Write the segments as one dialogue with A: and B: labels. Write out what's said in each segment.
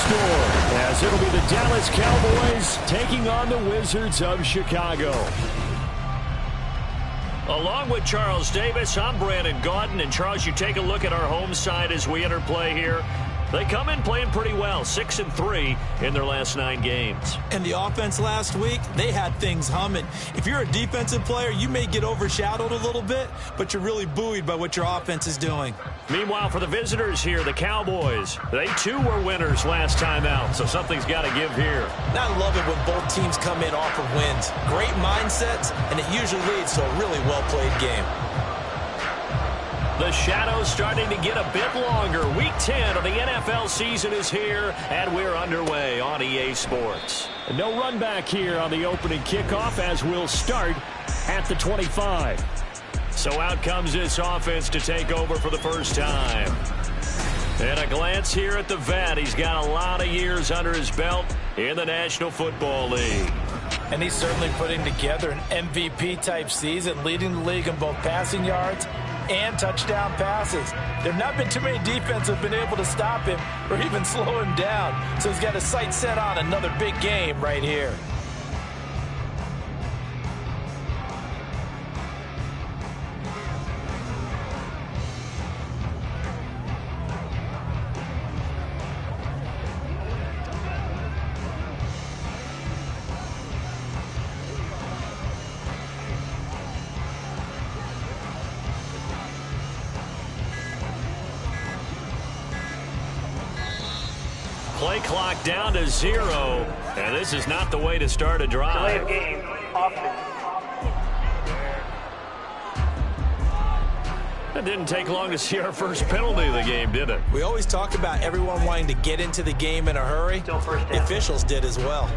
A: score, as it'll be the Dallas Cowboys taking on the Wizards of Chicago.
B: Along with Charles Davis, I'm Brandon Gaudin. And Charles, you take a look at our home side as we enter play here. They come in playing pretty well, 6-3 in their last 9 games.
C: And the offense last week, they had things humming. If you're a defensive player, you may get overshadowed a little bit, but you're really buoyed by what your offense is doing.
B: Meanwhile, for the visitors here, the Cowboys, they too were winners last time out, so something's got to give here.
C: And I love it when both teams come in off of wins. Great mindsets, and it usually leads to a really well-played game.
B: The shadow's starting to get a bit longer. Week 10 of the NFL season is here, and we're underway on EA Sports.
A: No run back here on the opening kickoff, as we'll start at the 25.
B: So out comes this offense to take over for the first time. And a glance here at the vet. He's got a lot of years under his belt in the National Football League.
D: And he's certainly putting together an MVP-type season, leading the league in both passing yards and touchdown passes. There have not been too many defenses have been able to stop him or even slow him down. So he's got his sights set on another big game right here.
B: Play clock down to 0, and this is not the way to start a drive.
E: Delay of game, offense.
B: It didn't take long to see our first penalty of the game, did it?
C: We always talk about everyone wanting to get into the game in a hurry.
E: Still first down.
C: The officials did as well.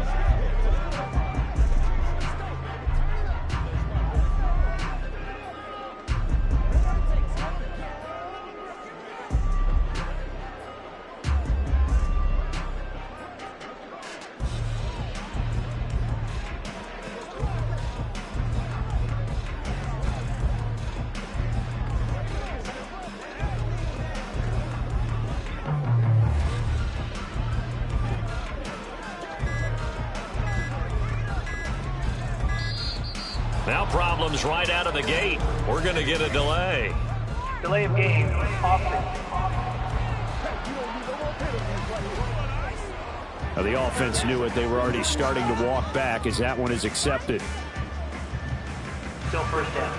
B: Now problems right out of the gate. We're going to get a delay.
E: Delay of game, offense.
A: Now, the offense knew it. They were already starting to walk back as that one is accepted.
E: Still first down.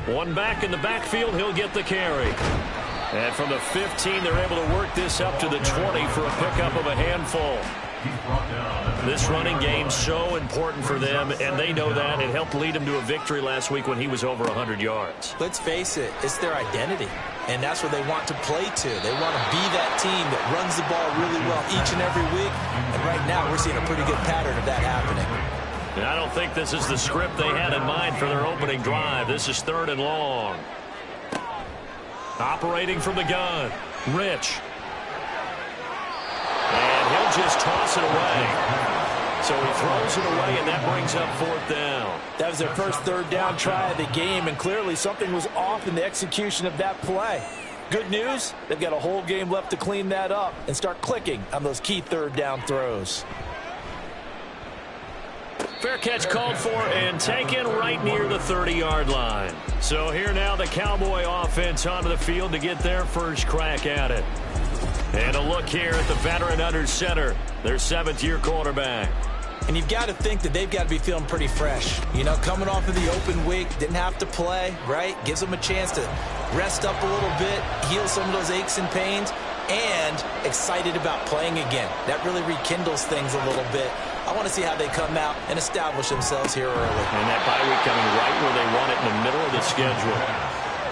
B: One back in the backfield, he'll get the carry. And from the 15, they're able to work this up to the 20 for a pickup of a handful. This running game so important for them, and they know that. It helped lead them to a victory last week when he was over 100 yards.
C: Let's face it, it's their identity, and that's what they want to play to. They want to be that team that runs the ball really well each and every week, and right now we're seeing a pretty good pattern of that happening.
B: And I don't think this is the script they had in mind for their opening drive. This is 3rd and long. Operating from the gun, Rich. And he'll just toss it away. So he throws it away, and that brings up 4th down.
D: That was their first 3rd down try of the game, and clearly something was off in the execution of that play. Good news, they've got a whole game left to clean that up and start clicking on those key 3rd down throws.
B: Fair catch called for and taken right near the 30-yard line. So here now the Cowboy offense onto the field to get their first crack at it. And a look here at the veteran under center, their 7th-year quarterback.
C: And you've got to think that they've got to be feeling pretty fresh. You know, coming off of the open week, didn't have to play, right? Gives them a chance to rest up a little bit, heal some of those aches and pains, and excited about playing again. That really rekindles things a little bit. I want to see how they come out and establish themselves here early.
B: And that bye week coming right where they want it in the middle of the schedule.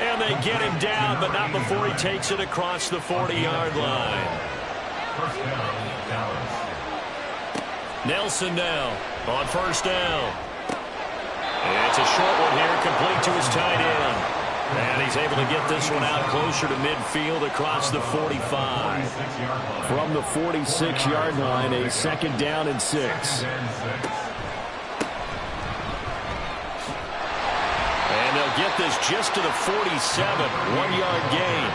B: And they get him down, but not before he takes it across the 40-yard line. Nelson now on first down. And it's a short one here, complete to his tight end. And he's able to get this one out closer to midfield across the 45.
A: From the 46-yard line, a second down and 6.
B: And they'll get this just to the 47, 1-yard gain.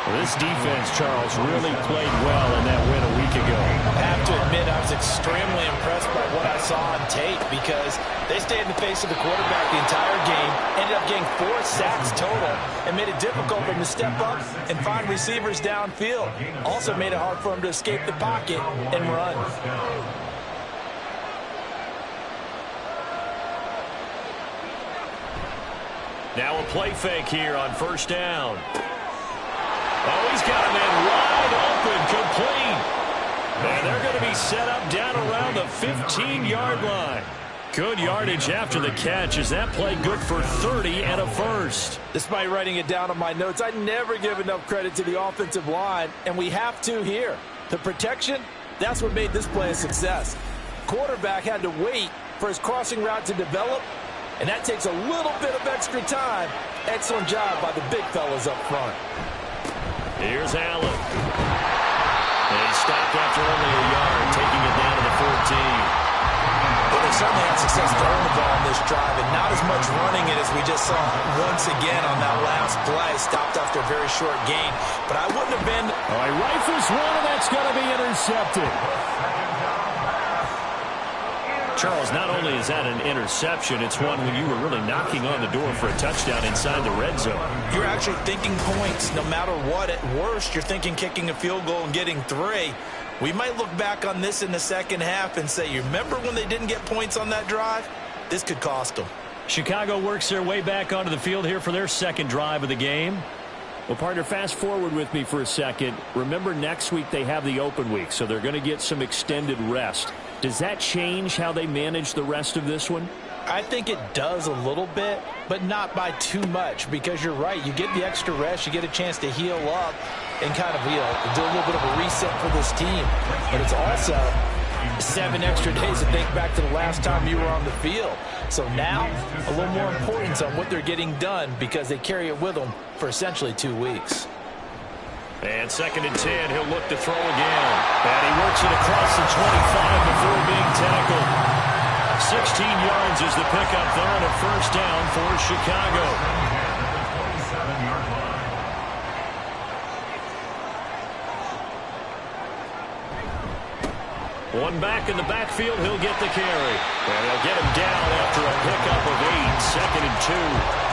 A: Well, this defense, Charles, really played well in that win a week ago.
D: I have to admit, I was extremely impressed by what I saw on tape because they stayed in the face of the quarterback the entire game, ended up getting 4 sacks total, and made it difficult for him to step up and find receivers downfield. Also made it hard for him to escape the pocket and run.
B: Now a play fake here on first down. Oh, he's got him in wide open, complete. And they're going to be set up down around the 15-yard line. Good yardage after the catch. Is that play good for 30 and a first?
D: Despite writing it down on my notes, I never give enough credit to the offensive line, and we have to here. The protection, that's what made this play a success. Quarterback had to wait for his crossing route to develop, and that takes a little bit of extra time. Excellent job by the big fellas up front.
B: Here's Allen. And he stopped after only a yard, taking it down to the 14.
D: Well, they certainly had success throwing the ball on this drive, and not as much running it as we just saw once again on that last play. Stopped after a very short gain, but I wouldn't have been...
A: All right, rifles one, and that's going to be intercepted.
B: Charles, not only is that an interception, it's one when you were really knocking on the door for a touchdown inside the red zone.
D: You're actually thinking points no matter what. At worst, you're thinking kicking a field goal and getting 3. We might look back on this in the second half and say, you remember when they didn't get points on that drive? This could cost them.
A: Chicago works their way back onto the field here for their second drive of the game. Well, partner, fast forward with me for a second. Remember, next week they have the open week, so they're going to get some extended rest. Does that change how they manage the rest of this one?
D: I think it does a little bit, but not by too much, because you're right. You get the extra rest, you get a chance to heal up and kind of, do a little bit of a reset for this team. But it's also 7 extra days to think back to the last time you were on the field. So now, a little more importance on what they're getting done because they carry it with them for essentially 2 weeks.
B: And 2nd and 10, he'll look to throw again. And he works it across the 25 before being tackled. 16 yards is the pickup there and a first down for Chicago. One back in the backfield, he'll get the carry. And he'll get him down after a pickup of 8, 2nd and 2.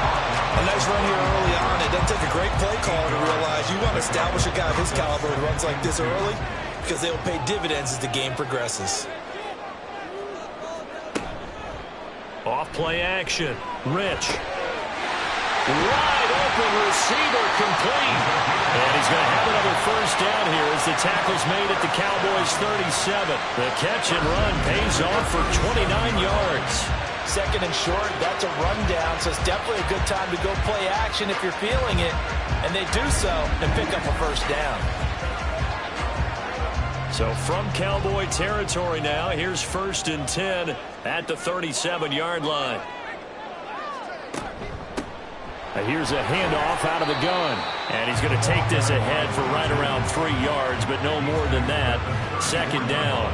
D: A nice run here early on. It doesn't take a great play caller to realize you want to establish a guy of his caliber who runs like this early because they'll pay dividends as the game progresses.
B: Off play action. Rich. Wide open receiver complete. And he's going to have another first down here as the tackle's made at the Cowboys 37. The catch and run pays off for 29 yards.
D: 2nd and short, that's a rundown, so it's definitely a good time to go play action if you're feeling it. And they do so and pick up a first down.
B: So from Cowboy territory now, here's 1st and 10 at the 37-yard line.
A: Here's a handoff out of the gun.
B: And he's going to take this ahead for right around 3 yards, but no more than that. 2nd down.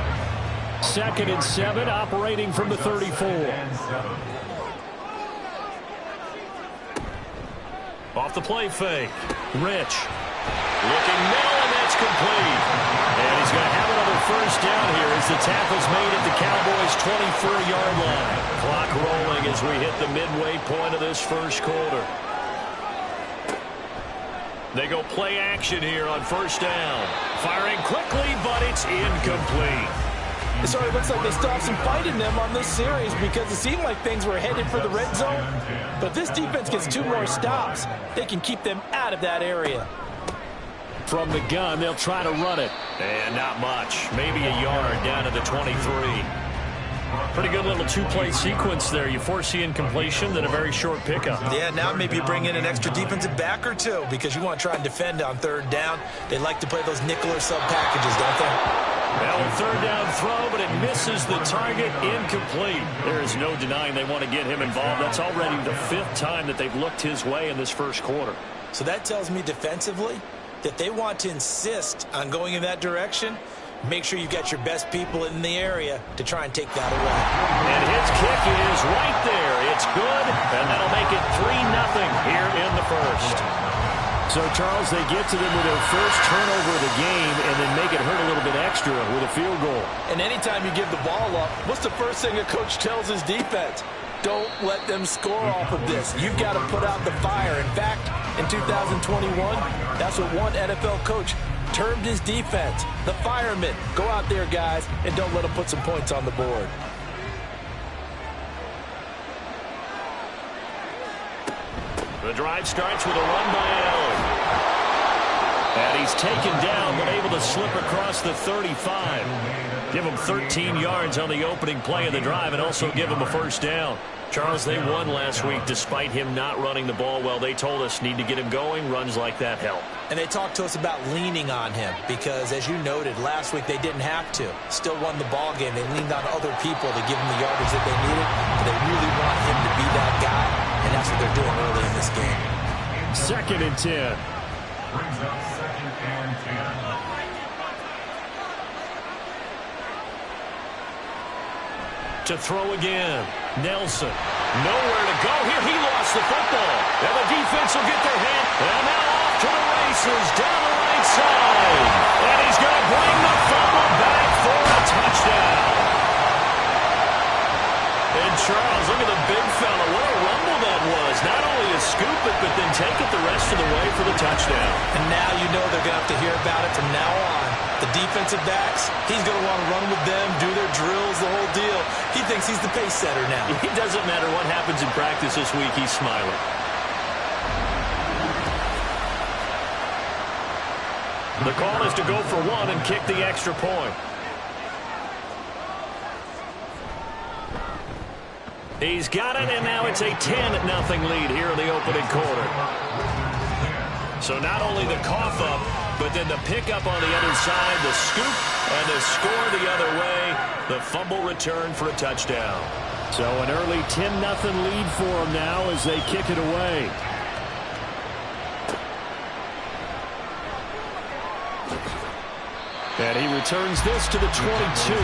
A: 2nd and 7, operating from the 34.
B: Off the play fake. Rich. Looking now, and that's complete. And he's going to have another first down here as the tackle's made at the Cowboys' 24-yard line. Clock rolling as we hit the midway point of this first quarter. They go play action here on first down. Firing quickly, but it's incomplete.
D: It sort of looks like they still have some fight in them on this series because it seemed like things were headed for the red zone. But if this defense gets 2 more stops, they can keep them out of that area.
A: From the gun, they'll try to run it.
B: And not much. Maybe a yard down to the 23. Pretty good little 2-play sequence there. You foresee incompletion, then a very short pickup.
D: Yeah, now maybe you bring in an extra defensive back or 2 because you want to try and defend on 3rd down. They like to play those nickel or sub packages, don't they?
A: Now a third down throw, but it misses the target, incomplete. There is no denying they want to get him involved. That's already the 5th time that they've looked his way in this first quarter.
C: So that tells me defensively that they want to insist on going in that direction. Make sure you've got your best people in the area to try and take that away.
A: And his kick is right there. It's good, and that'll make it 3-0 here in the first. So, Charles, they get to them with their first turnover of the game and then make it hurt a little bit extra with a field goal.
D: And anytime you give the ball up, what's the first thing a coach tells his defense? Don't let them score off of this. You've got to put out the fire. In fact, in 2021, that's what one NFL coach termed his defense, the firemen. Go out there, guys, and don't let them put some points on the board.
A: The drive starts with a run by Allen. And he's taken down, but able to slip across the 35. Give him 13 yards on the opening play of the drive and also give him a first down. Charles, they won last week despite him not running the ball well. They told us need to get him going. Runs like that help.
C: And they talked to us about leaning on him because, as you noted, last week they didn't have to. Still won the ball game. They leaned on other people to give him the yardage that they needed. But they really want him to be that guy, and that's what they're doing early in this game.
A: 2nd and 10.
F: Brings up 2nd and 10.
A: To throw again. Nelson. Nowhere to go here. He lost the football. And the defense will get their hand. And now off to the races down the right side. And he's going to bring the fumble back for a touchdown. And Charles, look at the big fella. What a rumble that was. Not only to scoop it, but then take it the rest of the way for the touchdown.
C: And now you know they're going to have to hear about it from now on. The defensive backs, he's going to want to run with them, do their drills, the whole deal. He thinks he's the pace setter now.
A: It doesn't matter what happens in practice this week, he's smiling. The call is to go for one and kick the extra point. He's got it, and now it's a 10-0 lead here in the opening quarter. So not only the cough up, but then the pickup on the other side, the scoop, and the score the other way. The fumble return for a touchdown. So an early 10-0 lead for them now as they kick it away. And he returns this to the 22.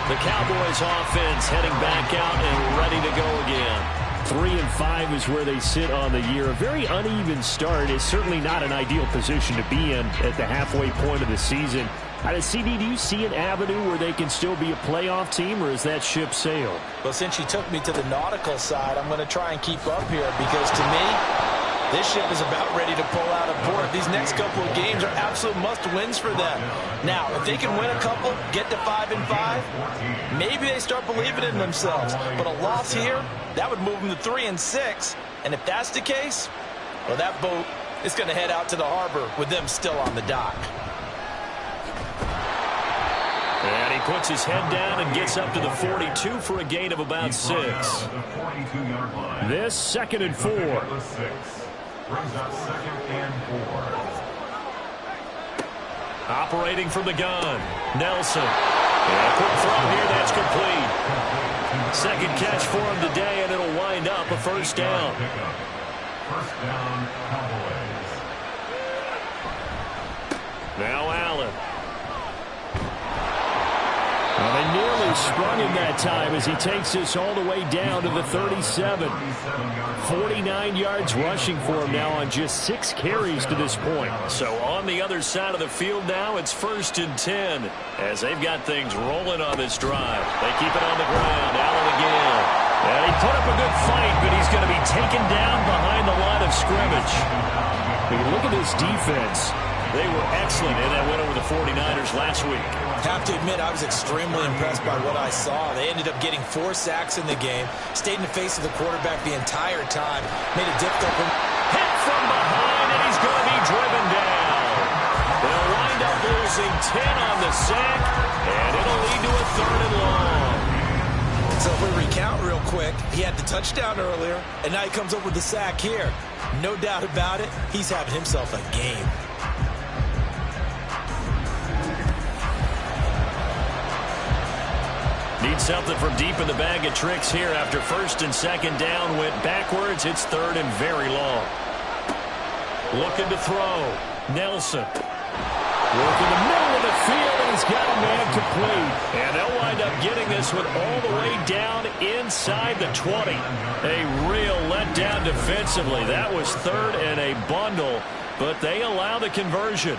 A: The Cowboys offense heading back out and ready to go again. 3-5 is where they sit on the year. A very uneven start is certainly not an ideal position to be in at the halfway point of the season. CD, do you see an avenue where they can still be a playoff team, or is that ship sailed?
C: Well, since you took me to the nautical side, I'm going to try and keep up here because, to me, this ship is about ready to pull out of port. These next couple of games are absolute must-wins for them. Now, if they can win a couple, get to 5-5, maybe they start believing in themselves. But a loss here, that would move them to 3-6. And if that's the case, well, that boat is going to head out to the harbor with them still on the dock.
A: And he puts his head down and gets up to the 42 for a gain of about 6. This 2nd and 4.
F: Brings up 2nd and 4.
A: Operating from the gun. Nelson. And a quick throw here. That's complete. Second catch for him today, and it'll wind up a first down.
F: First down, Cowboys.
A: Now Allen. Well, they nearly sprung him that time as he takes this all the way down to the 37. 49 yards rushing for him now on just 6 carries to this point. So on the other side of the field now, it's 1st and 10 as they've got things rolling on this drive. They keep it on the ground. Allen again. And he put up a good fight, but he's going to be taken down behind the line of scrimmage. When you look at this defense, they were excellent in that win over the 49ers last week.
C: Have to admit, I was extremely impressed by what I saw. They ended up getting 4 sacks in the game, stayed in the face of the quarterback the entire time, made it difficult for him.
A: Hit from behind, and he's going to be driven down. They'll wind up losing 10 on the sack, and it'll lead to a 3rd and long.
C: So if we recount real quick, he had the touchdown earlier, and now he comes up with the sack here. No doubt about it, he's having himself a game.
B: Need something from deep in the bag of tricks here after first and second down went backwards. It's third and very long. Looking to throw. Nelson.
A: Working the middle of the field, and he's got a man complete.
B: And they'll wind up getting this one all the way down inside the 20. A real letdown defensively. That was third and a bundle, but they allow the conversion.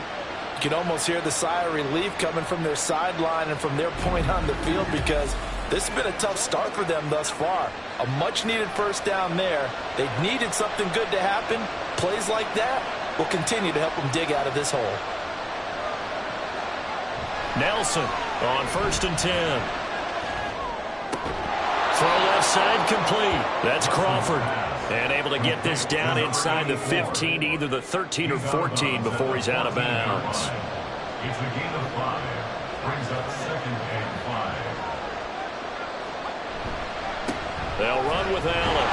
D: You can almost hear the sigh of relief coming from their sideline and from their point on the field, because this has been a tough start for them thus far. A much-needed first down there. They needed something good to happen. Plays like that will continue to help them dig out of this hole.
B: Nelson on first and 10. Throw left side complete. That's Crawford. And able to get this down inside the 15, either the 13 or 14 before he's out of bounds.
F: It's a gain of 5. Brings up second and 5.
B: They'll run with Allen.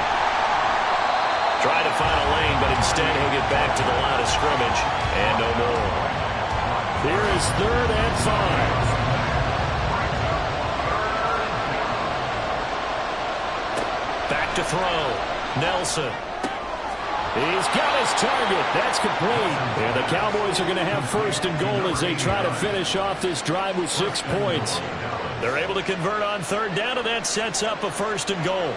B: Try to find a lane, but instead he'll get back to the line of scrimmage. And no more.
A: Here is third and 5.
B: Back to throw. Nelson.
A: He's got his target. That's complete. And the Cowboys are going to have first and goal as they try to finish off this drive with 6 points.
B: They're able to convert on third down, and that sets up a first and goal.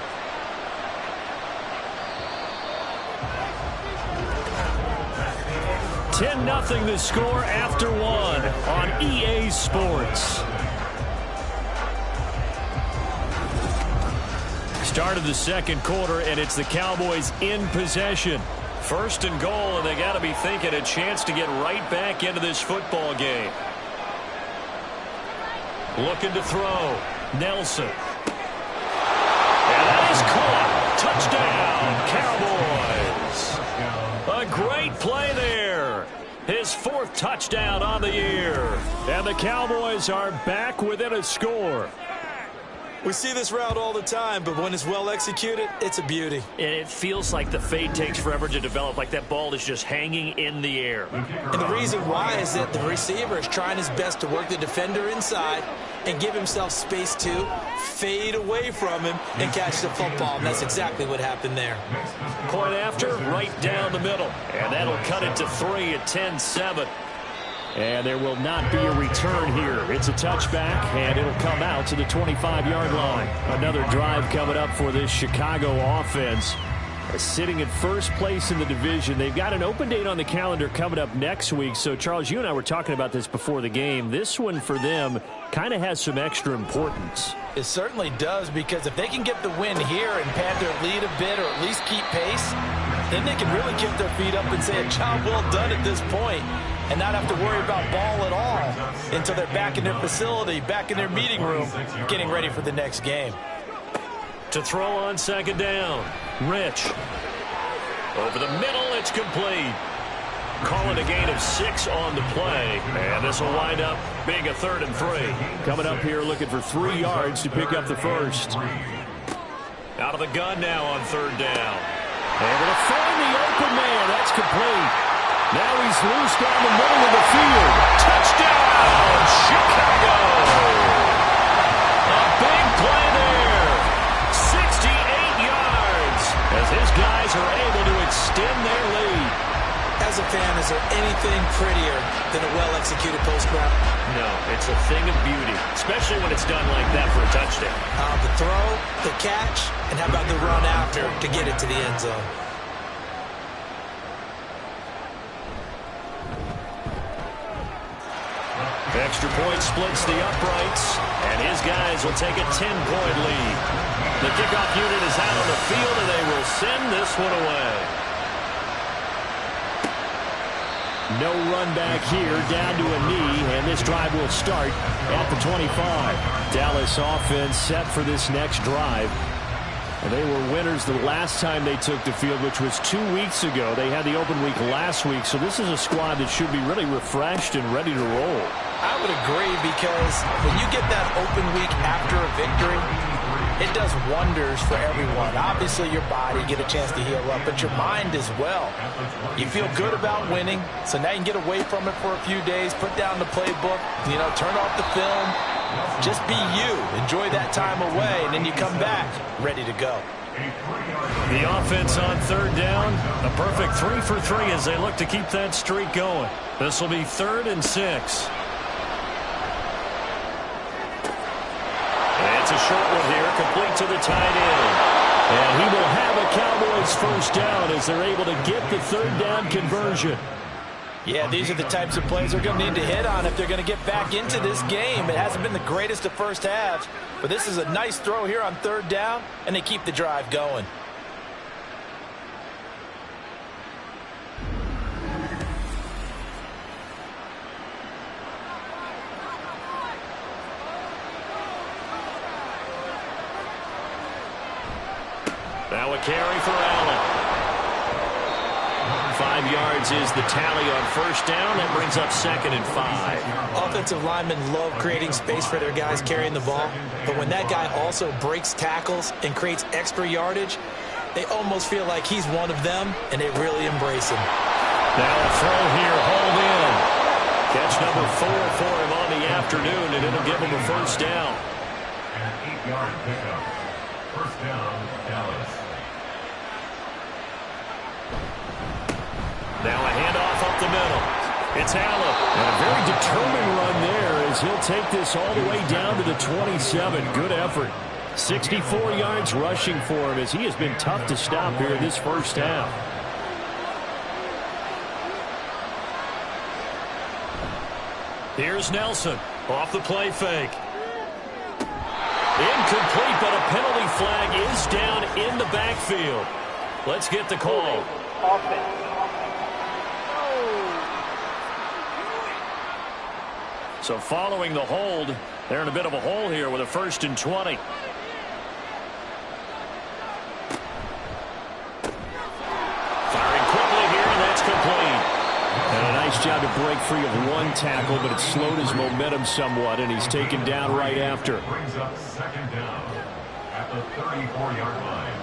A: $10-0 the score after one on EA Sports.
B: Start of the second quarter, and it's the Cowboys in possession. First and goal, and they got to be thinking a chance to get right back into this football game. Looking to throw. Nelson. And that is caught. Touchdown, Cowboys. A great play there. His 4th touchdown on the year.
A: And the Cowboys are back within a score.
C: We see this route all the time, but when it's well executed, it's a beauty.
B: And it feels like the fade takes forever to develop, like that ball is just hanging in the air.
C: And the reason why is that the receiver is trying his best to work the defender inside and give himself space to fade away from him and catch the football, and that's exactly what happened there.
B: Point after, right down the middle. And that'll cut it to 3 at 10-7.
A: And there will not be a return here. It's a touchback, and it'll come out to the 25-yard line. Another drive coming up for this Chicago offense. Sitting in first place in the division. They've got an open date on the calendar coming up next week. So, Charles, you and I were talking about this before the game. This one for them kind of has some extra importance.
D: It certainly does, because if they can get the win here and pad their lead a bit, or at least keep pace, then they can really kick their feet up and say a job well done at this point, and not have to worry about ball at all until they're back in their facility, back in their meeting room, getting ready for the next game.
B: To throw on second down, Rich. Over the middle, it's complete. Calling a gain of 6 on the play, and this will wind up being a 3rd and 3.
A: Coming up here looking for 3 yards to pick up the first.
B: Out of the gun now on third down.
A: Able to find the open man. That's complete. Now he's loose down the middle of the field.
B: Touchdown, Chicago! A big play there. 68 yards as his guys are able to extend their lead.
C: As a fan, is there anything prettier than a well-executed post route?
B: No, it's a thing of beauty, especially when it's done like that for a touchdown.
C: The throw, the catch, and how about the run after to get it to the end zone?
B: Extra point splits the uprights, and his guys will take a 10-point lead. The kickoff unit is out on the field, and they will send this one away.
A: No run back here, down to a knee, and this drive will start at the 25. Dallas offense set for this next drive. And they were winners the last time they took the field, which was 2 weeks ago. They had the open week last week, so this is a squad that should be really refreshed and ready to roll.
D: I would agree, because when you get that open week after a victory, it does wonders for everyone. Obviously, your body, get a chance to heal up, but your mind as well. You feel good about winning, so now you can get away from it for a few days, put down the playbook, turn off the film, Just be you. Enjoy that time away, and then you come back ready to go.
B: The offense on third down. A perfect 3 for 3 as they look to keep that streak going. This will be 3rd and 6. It's a short one here, complete to the tight end.
A: And he will have a Cowboys first down as they're able to get the third down conversion.
D: Yeah, these are the types of plays they're going to need to hit on if they're going to get back into this game. It hasn't been the greatest of first halves, but this is a nice throw here on third down, and they keep the drive going.
B: Now a carry for Allen. 5 yards is the tally on first down. That brings up 2nd and 5.
C: Offensive linemen love creating space for their guys carrying the ball, but when that guy also breaks tackles and creates extra yardage, they almost feel like he's one of them, and they really embrace him.
B: Now a throw here, hold in. Catch number 4 for him on the afternoon, and it'll give him a first down.
F: An 8-yard pickup. First down, Dallas.
B: Now a handoff up the middle. It's Allen.
A: And a very determined run there as he'll take this all the way down to the 27. Good effort. 64 yards rushing for him as he has been tough to stop here in this first half.
B: Here's Nelson off the play fake. Incomplete, but a penalty flag is down in the backfield. Let's get the call.
E: Offense.
B: So following the hold, they're in a bit of a hole here with a 1st and 20. Firing quickly here, and that's complete.
A: And a nice job to break free of one tackle, but it slowed his momentum somewhat, and he's taken down right after.
F: Brings up 2nd down at the 34-yard line.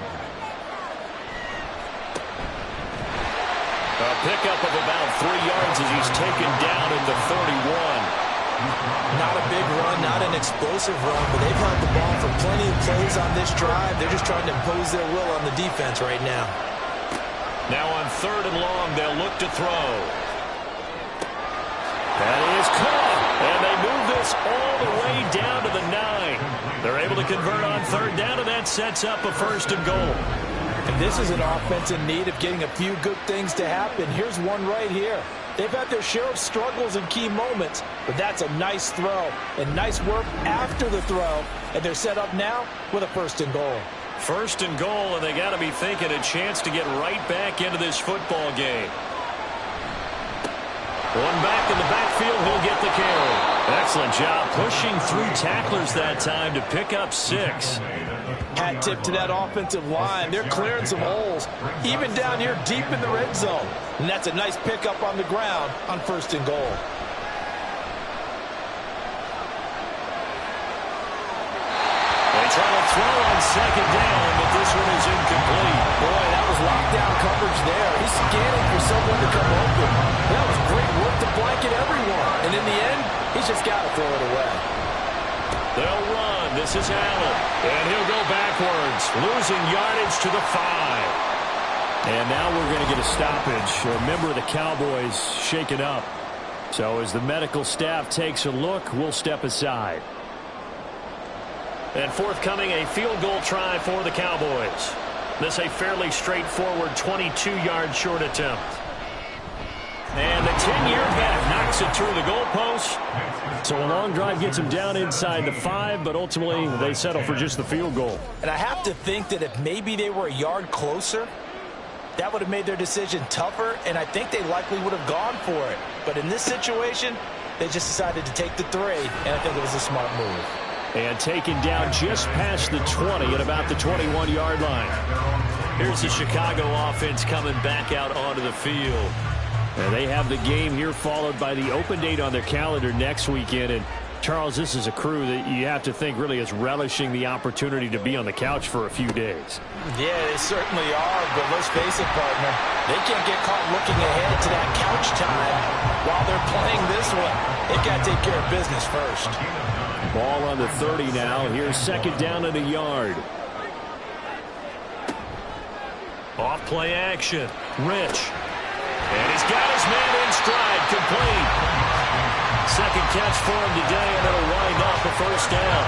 B: A pickup of about 3 yards as he's taken down at the 31.
C: Not a big run, not an explosive run, but they've held the ball for plenty of plays on this drive. They're just trying to impose their will on the defense right now.
B: Now on 3rd and long, they'll look to throw.
A: That is caught.
B: And they move this all the way down to the 9. They're able to convert on 3rd down, and that sets up a 1st and goal.
D: And this is an offense in need of getting a few good things to happen. Here's one right here. They've had their share of struggles in key moments, but that's a nice throw and nice work after the throw, and they're set up now with a 1st and goal.
B: 1st and goal, and they got to be thinking a chance to get right back into this football game. One back in the backfield, he'll get the carry. Excellent job pushing through tacklers that time to pick up 6.
D: Hat tip to that offensive line. They're clearing some holes, even down here deep in the red zone. And that's a nice pickup on the ground on 1st and goal.
B: They try to throw on 2nd down, but this one is incomplete.
D: Boy, that was lockdown coverage there. He's scanning for someone to come open. That was great work to blanket everyone. And in the end, he's just got to throw it away.
B: They'll run. This is Allen. And he'll go backwards, losing yardage to the 5.
A: And now we're going to get a stoppage. A member of the Cowboys shaken up. So as the medical staff takes a look, we'll step aside.
B: And forthcoming, a field goal try for the Cowboys. This a fairly straightforward 22-yard short attempt. And the 10-yard back knocks it through the goalpost.
A: So a long drive gets them down inside the 5, but ultimately they settle for just the field goal.
D: And I have to think that if maybe they were a yard closer, that would have made their decision tougher, and I think they likely would have gone for it. But in this situation, they just decided to take the 3, and I think it was a smart move.
A: And taken down just past the 20 at about the 21-yard line.
B: Here's the Chicago offense coming back out onto the field.
A: And they have the game here followed by the open date on their calendar next weekend. And Charles, this is a crew that you have to think really is relishing the opportunity to be on the couch for a few days.
D: Yeah, they certainly are, but let's face it, partner. They can't get caught looking ahead to that couch time while they're playing this one, they've got to take care of business first.
A: Ball on the 30 now. Here's second down and a yard.
B: Off play action. Rich. And he's got his man in stride. Complete. Second catch for him today, and it'll wind up a first down.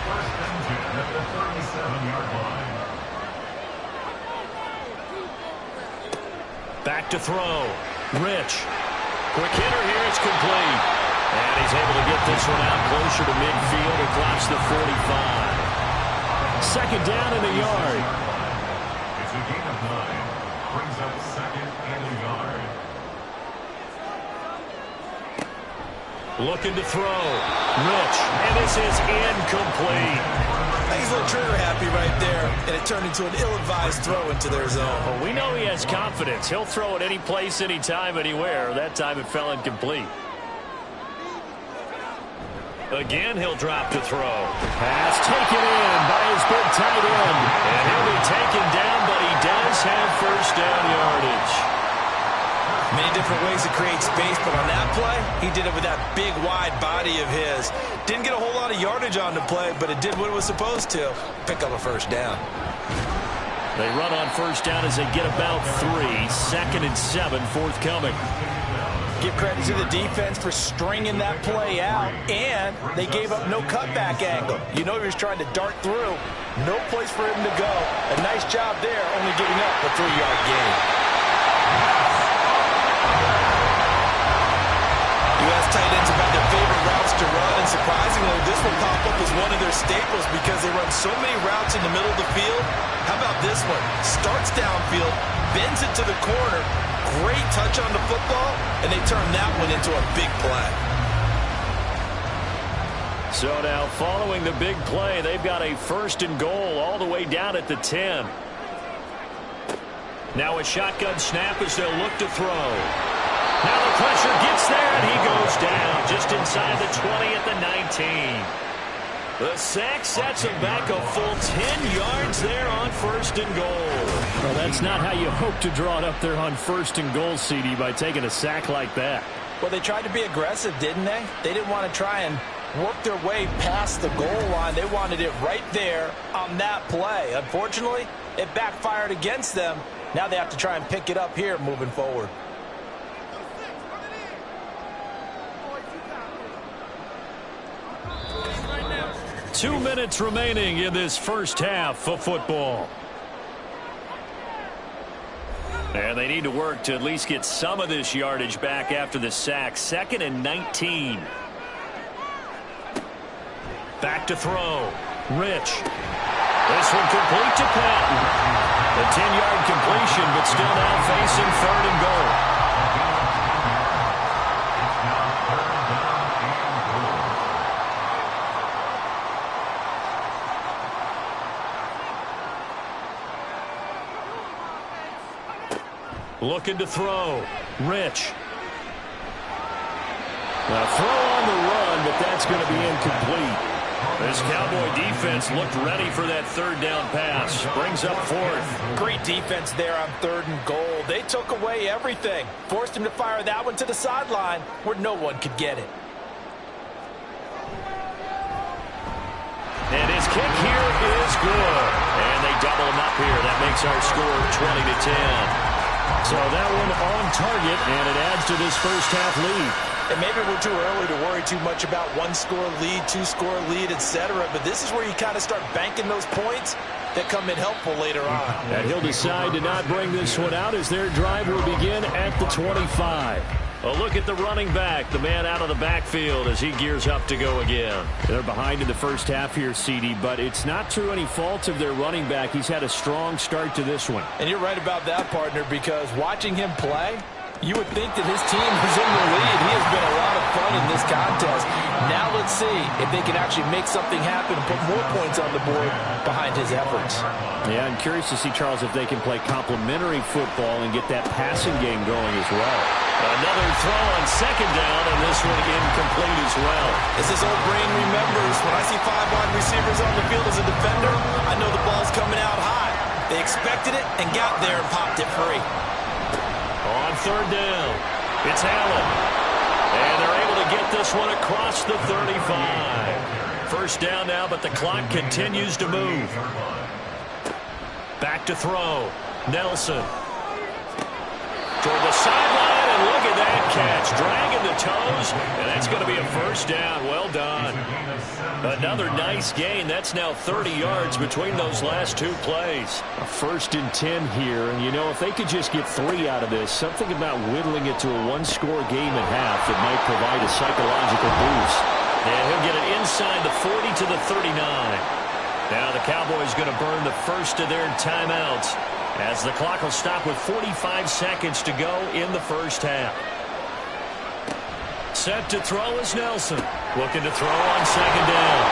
F: First and 10 at the 37-yard line.
B: Back to throw. Rich. Quick hitter here. It's complete. And he's able to get this one out closer to midfield across the 45.
A: Second down and a yard.
F: It's a gain of 9. Brings up second and a yard.
B: Looking to throw. Rich. And this is incomplete.
C: He's a little trigger happy right there, and it turned into an ill-advised throw into their zone.
B: Well, we know he has confidence. He'll throw it any place, anytime, anywhere. That time it fell incomplete. Again, he'll drop to throw.
A: Pass taken in by his big tight end.
B: And he'll be taken down, but he does have first down yardage.
C: Many different ways to create space, but on that play, he did it with that big, wide body of his. Didn't get a whole lot of yardage on the play, but it did what it was supposed to. Pick up a first down.
B: They run on first down as they get about 3. Second and 7 forthcoming.
D: Give credit to the defense for stringing that play out, and they gave up no cutback angle. You know he was trying to dart through. No place for him to go. A nice job there, only giving up a 3-yard gain.
C: U.S. tight ends about their favorite routes to run, and surprisingly, this will pop up as one of their staples because they run so many routes in the middle of the field. How about this one? Starts downfield, bends it to the corner, great touch on the football, and they turn that one into a big play.
B: So now, following the big play, they've got a first and goal all the way down at the 10. Now a shotgun snap as they'll look to throw. Now the pressure gets there, and he goes down just inside the 20 at the 19. The sack sets him back a full 10 yards there on first and goal.
A: Well, that's not how you hope to draw it up there on first and goal, CD, by taking a sack like that.
D: Well, they tried to be aggressive, didn't they? They didn't want to try and work their way past the goal line. They wanted it right there on that play. Unfortunately, it backfired against them. Now they have to try and pick it up here moving forward.
B: Two minutes remaining in this first half of football. And they need to work to at least get some of this yardage back after the sack. Second and 19. Back to throw. Rich. This one complete to Patton. A 10-yard completion, but still now facing third and goal. Looking to throw. Rich.
A: Now throw on the run, but that's going to be incomplete.
B: This Cowboy defense looked ready for that third down pass. Brings up fourth.
D: Great defense there on third and goal. They took away everything. Forced him to fire that one to the sideline where no one could get it.
B: And his kick here is good. And they double him up here. That makes our score 20-10.
A: So that one on target, and it adds to this first half lead.
D: And maybe we're too early to worry too much about one-score lead, two-score lead, etc. But this is where you kind of start banking those points that come in helpful later on.
A: And he'll decide to not bring this one out as their drive will begin at the 25.
B: A look at the running back, the man out of the backfield as he gears up to go again.
A: They're behind in the first half here, CD, but it's not through any fault of their running back. He's had a strong start to this one.
D: And you're right about that, partner, because watching him play, you would think that his team is in the lead. He has been a lot of fun in this contest. Now let's see if they can actually make something happen and put more points on the board behind his efforts.
A: Yeah, I'm curious to see, Charles, if they can play complementary football and get that passing game going as well.
B: Another throw on second down, and this one incomplete as well.
C: As his old brain remembers, when I see 5 wide receivers on the field as a defender, I know the ball's coming out high. They expected it and got there and popped it free.
B: On third down. It's Allen. And they're able to get this one across the 35. First down now, but the clock continues to move. Back to throw. Nelson. Toward the sideline, and look at that catch. Dragging the toes, and that's going to be a first down. Well done. Another nice gain. That's now 30 yards between those last two plays.
A: A 1st and 10 here, and you know, if they could just get 3 out of this, something about whittling it to a one-score game at half that might provide a psychological boost.
B: And he'll get it inside the 40 to the 39. Now the Cowboys going to burn the first of their timeouts, as the clock will stop with 45 seconds to go in the first half. Set to throw is Nelson. Looking to throw on second down.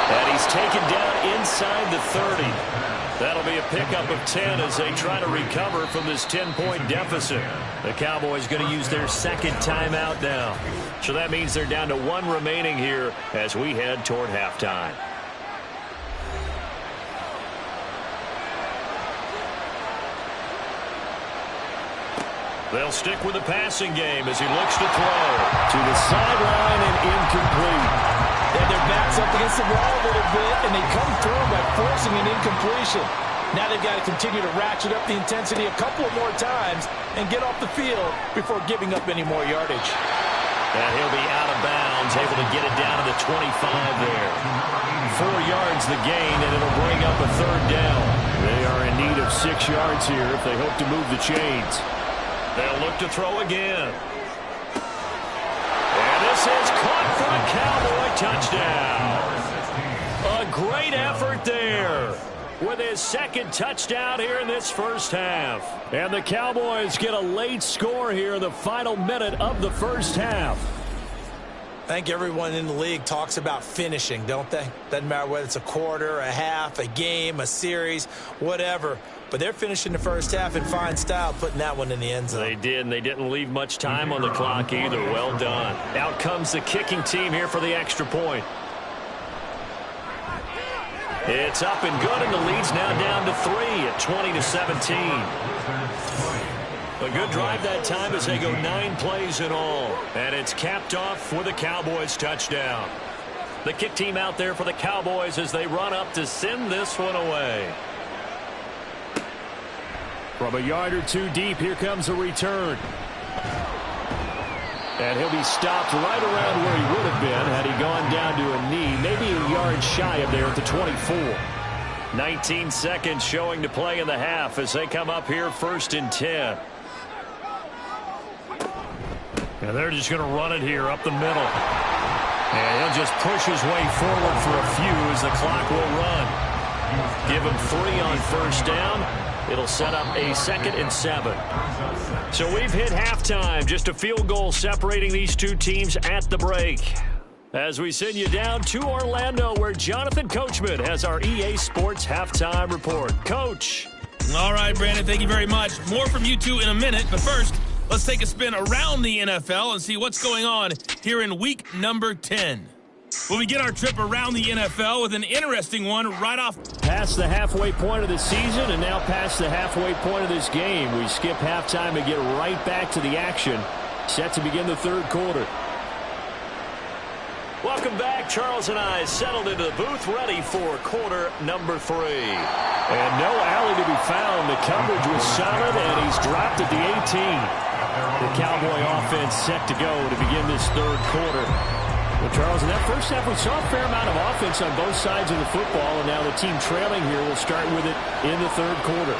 B: And he's taken down inside the 30. That'll be a pickup of 10 as they try to recover from this 10-point deficit. The Cowboys going to use their second timeout now. So that means they're down to 1 remaining here as we head toward halftime. They'll stick with the passing game as he looks to throw.
A: To the sideline and incomplete.
D: And their back's up against the wall a little bit, and they come through by forcing an incompletion. Now they've got to continue to ratchet up the intensity a couple of more times and get off the field before giving up any more yardage.
B: And he'll be out of bounds, able to get it down to the 25 there. 4 yards the gain, and it'll bring up a third down.
A: They are in need of 6 yards here if they hope to move the chains.
B: They'll look to throw again. And this is caught for a Cowboy touchdown. A great effort there with his second touchdown here in this first half.
A: And the Cowboys get a late score here in the final minute of the first half.
C: I think everyone in the league talks about finishing, don't they? Doesn't matter whether it's a quarter, a half, a game, a series, whatever. But they're finishing the first half in fine style, putting that one in the end zone.
B: They did, and they didn't leave much time on the clock either. Well done. Out comes the kicking team here for the extra point. It's up and good, and the lead's now down to 3 at 20-17. A good drive that time as they go 9 plays in all. And it's capped off with a Cowboys touchdown. The kick team out there for the Cowboys as they run up to send this one away.
A: From a yard or 2 deep, here comes a return. And he'll be stopped right around where he would have been had he gone down to a knee, maybe a yard shy of there at the 24.
B: 19 seconds showing to play in the half as they come up here 1st and 10.
A: And they're just going to run it here up the middle. And he'll just push his way forward for a few as the clock will run.
B: Give him 3 on first down. It'll set up a 2nd and 7. So we've hit halftime. Just a field goal separating these two teams at the break. As we send you down to Orlando, where Jonathan Coachman has our EA Sports halftime report. Coach.
G: All right, Brandon, thank you very much. More from you two in a minute, but first, let's take a spin around the NFL and see what's going on here in week number 10. We'll begin our trip around the NFL with an interesting one right off.
A: Past the halfway point of the season and now past the halfway point of this game. We skip halftime and get right back to the action. Set to begin the 3rd quarter.
B: Welcome back. Charles and I settled into the booth ready for quarter number 3.
A: And no alley to be found. The coverage was solid, and he's dropped at the 18. The Cowboy offense set to go to begin this 3rd quarter. Well, Charles, in that first half, we saw a fair amount of offense on both sides of the football, and now the team trailing here will start with it in the 3rd quarter.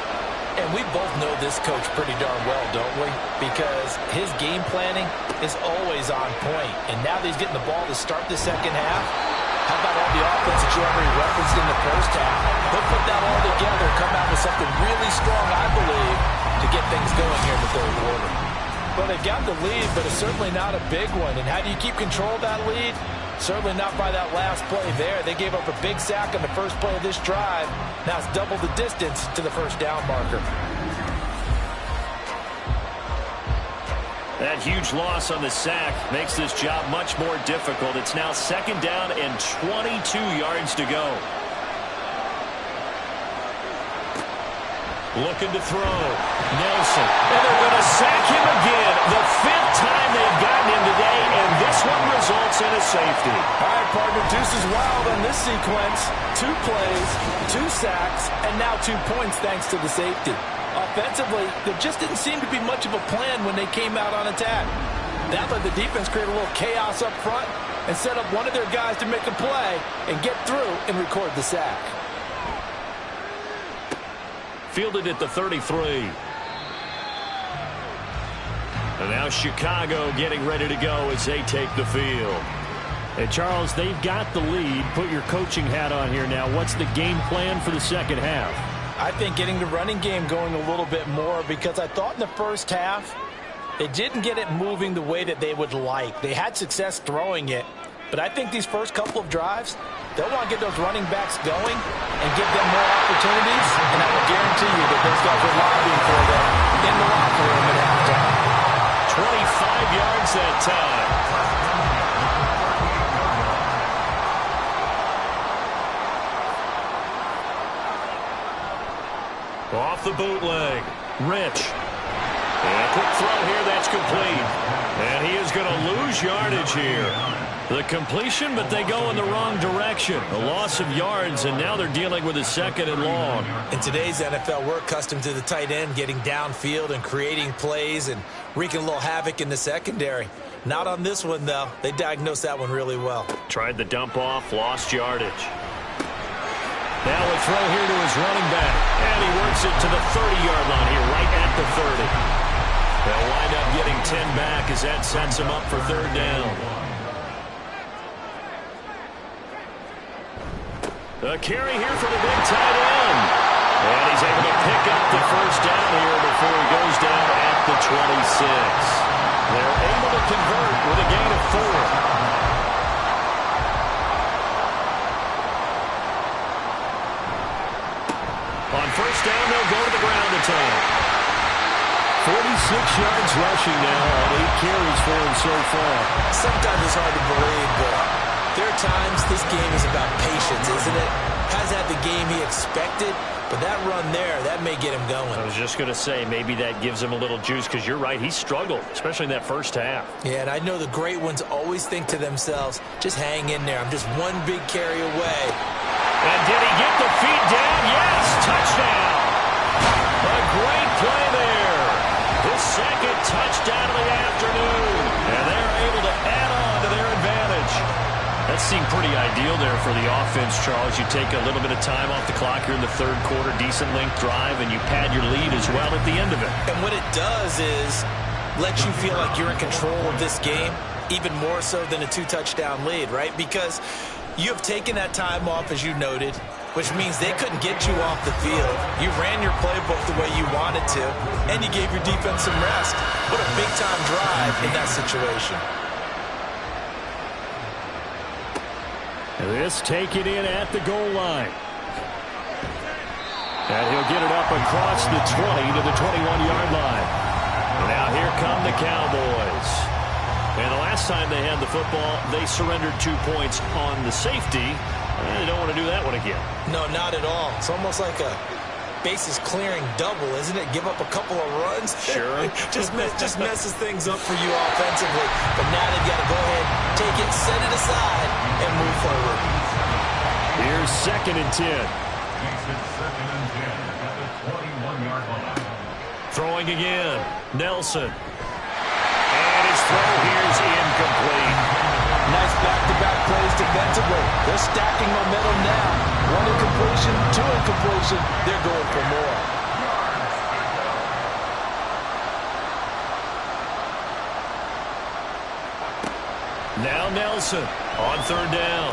C: And we both know this coach pretty darn well, don't we? Because his game planning is always on point. And now that he's getting the ball to start the second half, how about all the offense that you already referenced in the first half? He'll put that all together and come out with something really strong, I believe, to get things going here in the 3rd quarter. Well, they've got the lead, but it's certainly not a big one. And how do you keep control of that lead? Certainly not by that last play there. They gave up a big sack on the first play of this drive. Now it's double the distance to the first down marker.
B: That huge loss on the sack makes this job much more difficult. It's now 2nd down and 22 yards to go. Looking to throw. Nelson. And they're going to sack him again. The 5th time
D: sequence, 2 plays, 2 sacks, and now 2 points thanks to the safety. Offensively, there just didn't seem to be much of a plan when they came out on attack. That let the defense create a little chaos up front and set up one of their guys to make a play and get through and record the sack.
B: Fielded at the 33. And now Chicago getting ready to go as they take the field.
A: Hey, Charles, they've got the lead. Put your coaching hat on here now. What's the game plan for the second half?
D: I think getting the running game going a little bit more, because I thought in the first half they didn't get it moving the way that they would like. They had success throwing it, but I think these first couple of drives, they'll want to get those running backs going and give them more opportunities, and I will guarantee you that those guys are lobbying for them in the locker room at halftime.
B: 25 yards that time. Off the bootleg, Rich. And a quick throw here, that's complete. And he is going to lose yardage here. The completion, but they go in the wrong direction. A loss of yards, and now they're dealing with a 2nd and long.
C: In today's NFL, we're accustomed to the tight end getting downfield and creating plays and wreaking a little havoc in the secondary. Not on this one, though. They diagnosed that one really well.
B: Tried the dump off, lost yardage. Now a throw here to his running back. And he works it to the 30-yard line here, right at the 30. They'll wind up getting 10 back as that sets him up for 3rd down. A carry here for the big tight end. And he's able to pick up the 1st down here before he goes down at the 26. They're able to convert with a gain of 4. On 1st down, they'll go to the ground attack.
A: 46 yards rushing now on 8 carries for him so far.
C: Sometimes it's hard to believe, but there are times this game is about patience, isn't it? Has had the game he expected, but that run there, that may get him going.
B: I was just going to say, maybe that gives him a little juice, because you're right, he struggled, especially in that first half.
C: Yeah, and I know the great ones always think to themselves, just hang in there. I'm just one big carry away.
B: And did he get the feet down? Yes, touchdown. A great play there. His 2nd touchdown of the afternoon. And they're able to add on to their advantage. That seemed pretty ideal there for the offense, Charles. You take a little bit of time off the clock here in the 3rd quarter, decent length drive, and you pad your lead as well at the end of it.
C: And what it does is let you feel like you're in control of this game, even more so than a 2-touchdown lead, right? Because you have taken that time off, as you noted, which means they couldn't get you off the field. You ran your playbook the way you wanted to, and you gave your defense some rest. What a big-time drive in that situation.
A: This taken in at the goal line. And he'll get it up across the 20 to the 21-yard line. And now here come the Cowboys. And the last time they had the football, they surrendered 2 points on the safety. And they don't want to do that one again.
C: No, not at all. It's almost like a bases clearing double, isn't it? Give up a couple of runs.
B: Sure.
C: just messes things up for you offensively. But now they've got to go ahead, take it, set it aside, and move forward.
A: Here's 2nd and 10.
B: Throwing again. Nelson. And his throw here is incomplete.
D: Nice back-to-back plays defensively. They're stacking momentum now. 1 incompletion, 2 incompletion. They're going for more.
B: Now Nelson on 3rd down.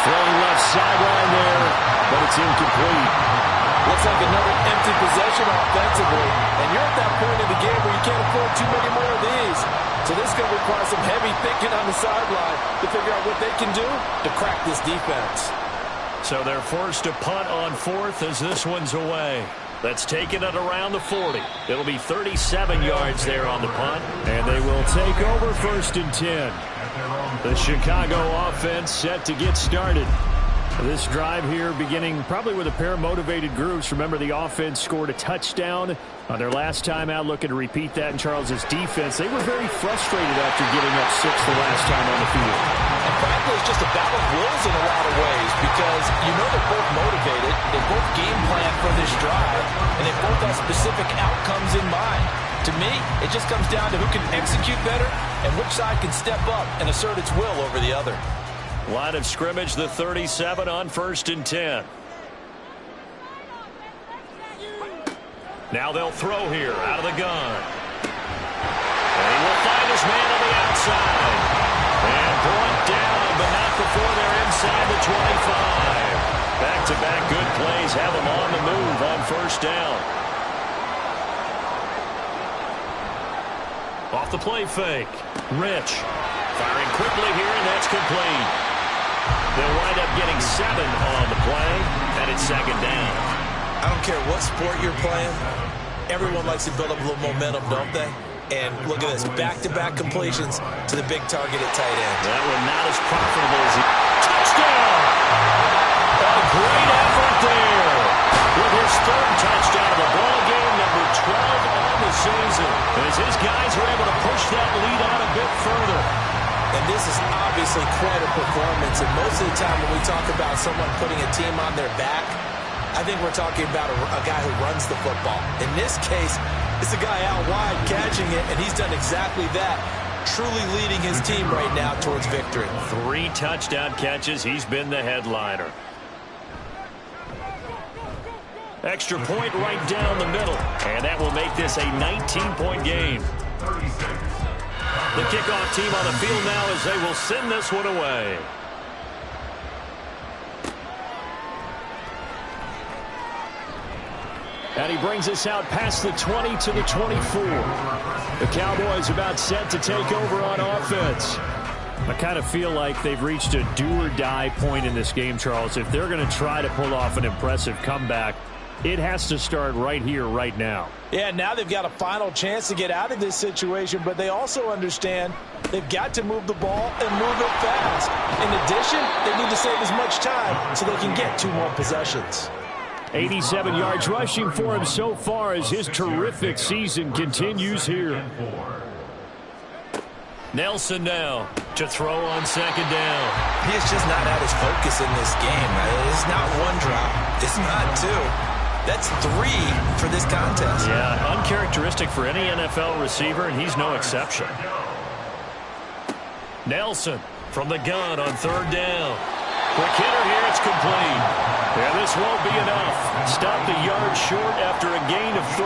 A: Throwing left sideline there, but it's incomplete.
D: Looks like another empty possession offensively. And you're at that point in the game where you can't afford too many more of these. So this is going to require some heavy thinking on the sideline to figure out what they can do to crack this defense.
B: So they're forced to punt on 4th as this one's away. That's taken it around the 40. It'll be 37 yards there on the punt.
A: And they will take over 1st and 10. The Chicago offense set to get started. This drive here beginning probably with a pair of motivated groups. Remember, the offense scored a touchdown on their last time out, looking to repeat that in Charles's defense. They were very frustrated after giving up 6 the last time on the field.
C: And frankly, it's just a battle of wills in a lot of ways because you know they're both motivated, they both game plan for this drive, and they both have specific outcomes in mind. To me, it just comes down to who can execute better and which side can step up and assert its will over the other.
B: Line of scrimmage, the 37 on 1st and 10. Now they'll throw here out of the gun. And he will find his man on the outside. And brought down, but not before they're inside the 25. Back-to-back good plays have him on the move on 1st down. Off the play fake. Rich firing quickly here, and that's complete. They'll wind up getting 7 on the play, and it's 2nd down.
C: I don't care what sport you're playing. Everyone likes to build up a little momentum, don't they? And look at this, back-to-back completions to the big target at tight end.
B: That one not as profitable as he... Touchdown! A great effort there. With his 3rd touchdown of the ball game, number 12 on the season. As his guys are able to push that lead out a bit further.
C: And this is obviously quite a performance. And most of the time when we talk about someone putting a team on their back, I think we're talking about a guy who runs the football. In this case, it's a guy out wide catching it, and he's done exactly that, truly leading his team right now towards victory.
B: 3 touchdown catches. He's been the headliner. Extra point right down the middle, and that will make this a 19-point game. The kickoff team on the field now as they will send this one away. And he brings us out past the 20 to the 24. The Cowboys about set to take over on offense.
A: I kind of feel like they've reached a do-or-die point in this game, Charles. If they're going to try to pull off an impressive comeback, it has to start right here, right now.
D: Yeah, now they've got a final chance to get out of this situation, but they also understand they've got to move the ball and move it fast. In addition, they need to save as much time so they can get 2 more possessions.
A: 87 yards rushing for him so far as his terrific season continues here.
B: Nelson now to throw on 2nd down.
C: He is just not at his focus in this game. It's not 1 drop. It's not 2. That's 3 for this contest.
B: Yeah, uncharacteristic for any NFL receiver, and he's no exception. Nelson from the gun on 3rd down. Quick hitter here, it's complete. Yeah, this won't be enough. Stopped a yard short after a gain of 3.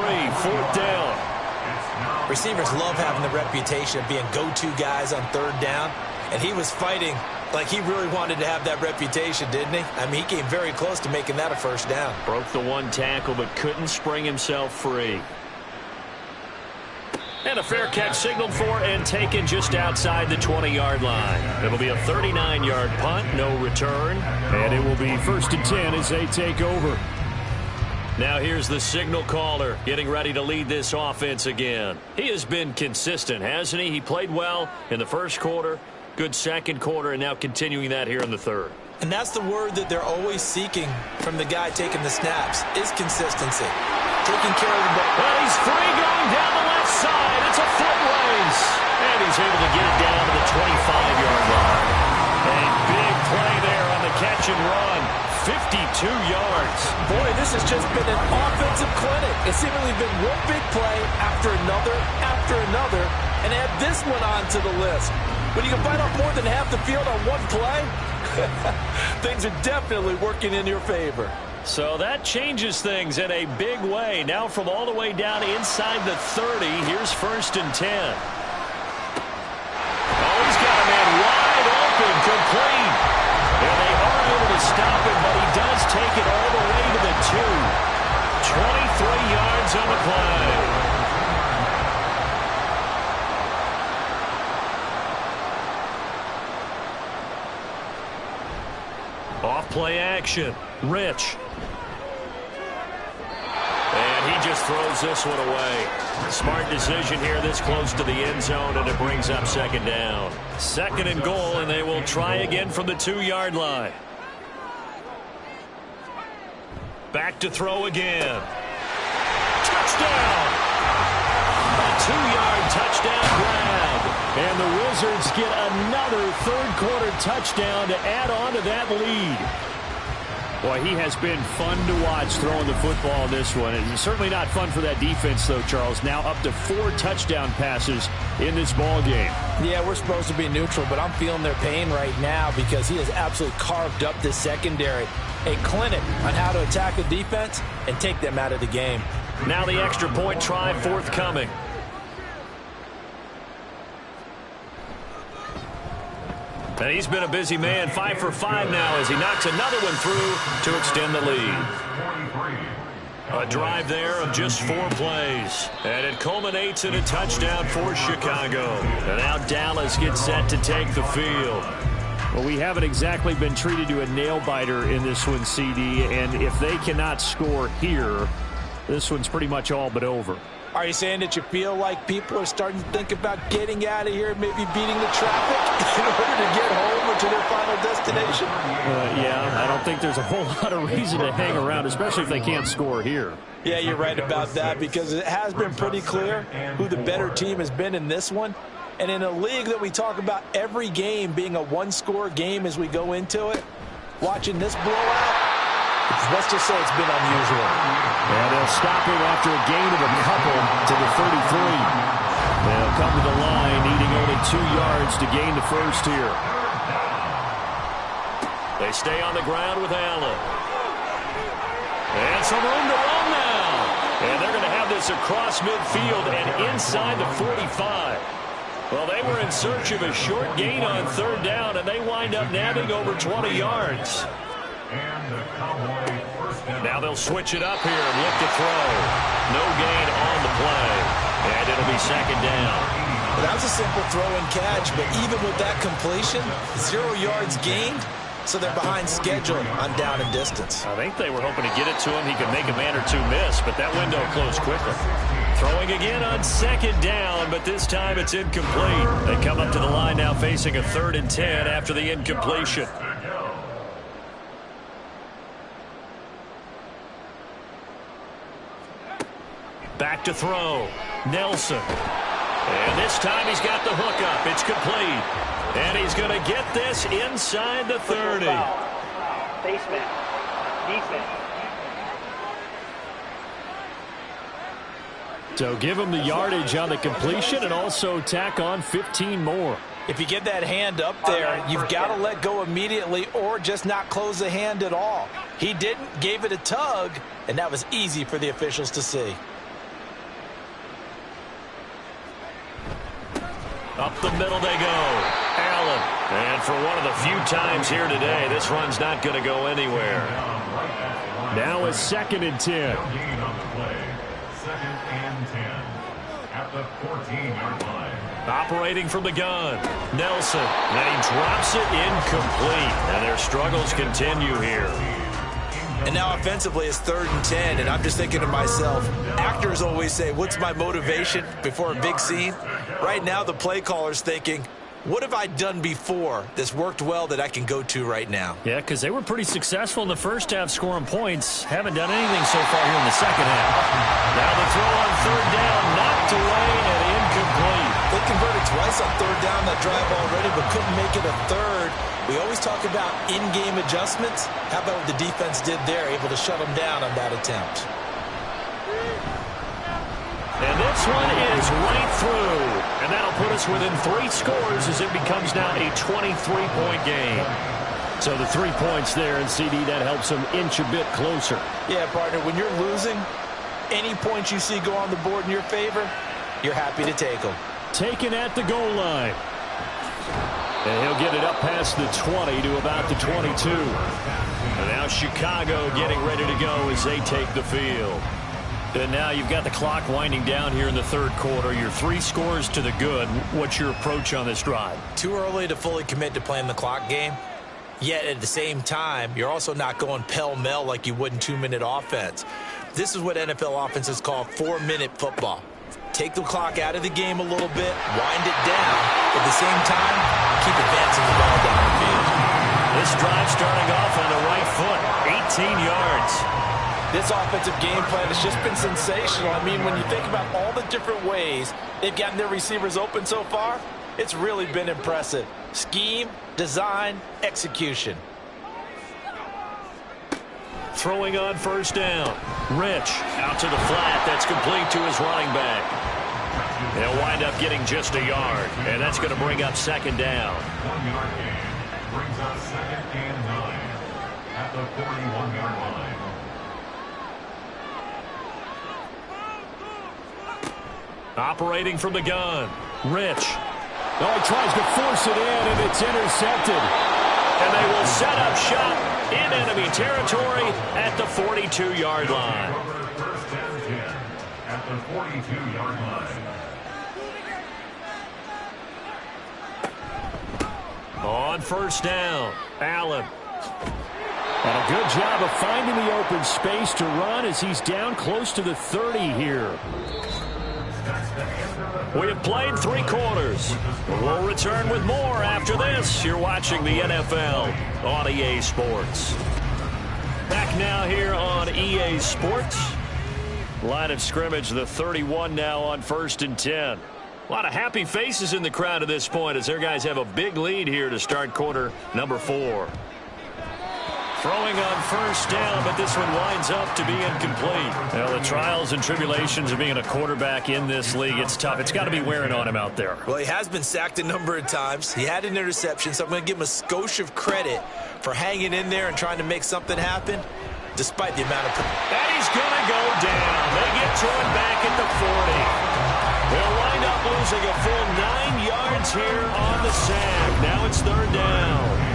B: 4th down.
C: Receivers love having the reputation of being go-to guys on 3rd down, and he was fighting like he really wanted to have that reputation, didn't he? I mean, he came very close to making that a 1st down.
B: Broke the 1 tackle, but couldn't spring himself free. And a fair catch signaled for and taken just outside the 20-yard line. It'll be a 39-yard punt, no return.
A: And it will be 1st and 10 as they take over.
B: Now here's the signal caller getting ready to lead this offense again. He has been consistent, hasn't he? He played well in the 1st quarter, good 2nd quarter, and now continuing that here in the 3rd.
C: And that's the word that they're always seeking from the guy taking the snaps, is consistency. Taking care of the ball.
B: Well, he's free going down the left side. It's a foot race. And he's able to get it down to the 25-yard line. A big play there on the catch and run. 52 yards.
D: Boy, this has just been an offensive clinic. It's seemingly been one big play after another, and add this one onto the list. When you can find out more than half the field on one play, things are definitely working in your favor.
B: So that changes things in a big way. Now from all the way down inside the 30, here's 1st and 10. Oh, he's got a man wide open, complete. And they are able to stop him, but he does take it all the way to the 2. 23 yards on the play. Off play action. Rich. And he just throws this one away. Smart decision here this close to the end zone, and it brings up 2nd down. 2nd and goal, and they will try again from the 2-yard line. Back to throw again. Touchdown! A 2-yard touchdown grab.
A: And the Wizards get another third-quarter touchdown to add on to that lead. Boy, he has been fun to watch throwing the football in this one. It's certainly not fun for that defense, though, Charles. Now up to 4 touchdown passes in this ball game.
D: Yeah, we're supposed to be neutral, but I'm feeling their pain right now because he has absolutely carved up this secondary. A clinic on how to attack a defense and take them out of the game.
B: Now the extra point try forthcoming. And he's been a busy man, 5 for 5 now as he knocks another one through to extend the lead. A drive there of just 4 plays. And it culminates in a touchdown for Chicago. And now Dallas gets set to take the field.
A: Well, we haven't exactly been treated to a nail-biter in this one, CD. And if they cannot score here, this one's pretty much all but over.
D: Are you saying that you feel like people are starting to think about getting out of here, maybe beating the traffic in order to get home or to their final destination?
A: Yeah, I don't think there's a whole lot of reason to hang around, especially if they can't score here.
D: Yeah, you're right about that because it has been pretty clear who the better team has been in this one. And in a league that we talk about every game being a one-score game as we go into it, watching this blowout, let's just say it's been unusual.
A: And they'll stop him after a gain of a couple to the 33. They'll come to the line needing only 2 yards to gain the first here.
B: They stay on the ground with Allen. And some room to run now. And they're going to have this across midfield and inside the 45. Well, they were in search of a short gain on 3rd down, and they wind up nabbing over 20 yards. Now they'll switch it up here and look to throw. No gain on the play. And it'll be 2nd down.
D: Well, that was a simple throw and catch, but even with that completion, 0 yards gained, so they're behind schedule on down and distance.
B: I think they were hoping to get it to him. He could make a man or 2 miss, but that window closed quickly. Throwing again on 2nd down, but this time it's incomplete. They come up to the line now facing a 3rd and 10 after the incompletion. Back to throw. Nelson. And this time he's got the hook up. It's complete. And he's going to get this inside the 30.
E: Baseman. Defense.
A: So give him the yardage on the completion and also tack on 15 more.
D: If you get that hand up there, you've got to let go immediately or just not close the hand at all. He didn't, gave it a tug, and that was easy for the officials to see.
B: Up the middle they go. Allen. And for one of the few times here today, this run's not going to go anywhere.
A: Now a 2nd and 10.
F: 2nd and 10 at the 14-yard line.
B: Operating from the gun. Nelson. And he drops it incomplete. And their struggles continue here.
C: And now offensively it's 3rd and 10, and I'm just thinking to myself, actors always say, what's my motivation before a big scene? Right now the play caller's thinking, what have I done before that's worked well that I can go to right now?
A: Yeah, because they were pretty successful in the first half scoring points. Haven't done anything so far here in the second half.
B: Now the throw on 3rd down, knocked away and incomplete.
D: They converted twice on 3rd down that drive already, but couldn't make it a 3rd. We always talk about in-game adjustments. How about what the defense did there, able to shut them down on that attempt?
B: And this one is right through. And that'll put us within 3 scores as it becomes now a 23-point game.
A: So the 3 points there, and CD, that helps them inch a bit closer.
D: Yeah, partner, when you're losing, any points you see go on the board in your favor, you're happy to take them.
A: Taken at the goal line. And he'll get it up past the 20 to about the 22.
B: And now Chicago getting ready to go as they take the field.
A: And now you've got the clock winding down here in the 3rd quarter. You're 3 scores to the good. What's your approach on this drive?
C: Too early to fully commit to playing the clock game. Yet at the same time, you're also not going pell-mell like you would in 2-minute offense. This is what NFL offenses call 4-minute football. Take the clock out of the game a little bit, wind it down. At the same time, keep advancing the ball down the field.
B: This drive starting off on the right foot, 18 yards.
D: This offensive game plan has just been sensational. I mean, when you think about all the different ways they've gotten their receivers open so far, It's really been impressive. Scheme, design, execution.
B: Throwing on first down. Rich out to the flat. That's complete to his running back. They'll wind up getting just a yard, and that's going to bring up second down.
F: 1 yard gain brings up second and 9 at the 41-yard line.
B: Operating from the gun. Rich.
A: Oh, he tries to force it in, and it's intercepted.
B: And they will set up shop in enemy territory at the 42-yard line.
F: First and 10 at the 42-yard line.
B: On first down, Allen.
A: And a good job of finding the open space to run as he's down close to the 30 here.
B: We have played 3 quarters. We'll return with more after this. You're watching the NFL on EA Sports. Back now here on EA Sports. Line of scrimmage, the 31 now on first and 10. A lot of happy faces in the crowd at this point as their guys have a big lead here to start quarter number 4. Throwing on first down, but this one winds up to be incomplete. Well, the trials and tribulations of being a quarterback in this league, it's tough. It's got to be wearing on him out there.
C: Well, he has been sacked a number of times. He had an interception, so I'm going to give him a skosh of credit for hanging in there and trying to make something happen, despite the amount of...
B: And he's going to go down. They get to him back at the 40. They'll wind up losing a full 9 yards here on the sack. Now it's third down.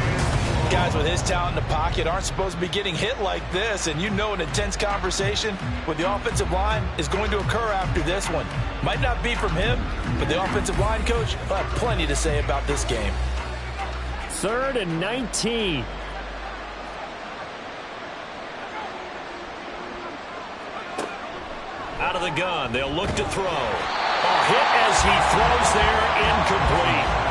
D: Guys with his talent in the pocket aren't supposed to be getting hit like this, and you know an intense conversation with the offensive line is going to occur after this one. Might not be from him, but the offensive line coach will have plenty to say about this game.
A: 3rd and 19.
B: Out of the gun, they'll look to throw. A hit as he throws there, incomplete.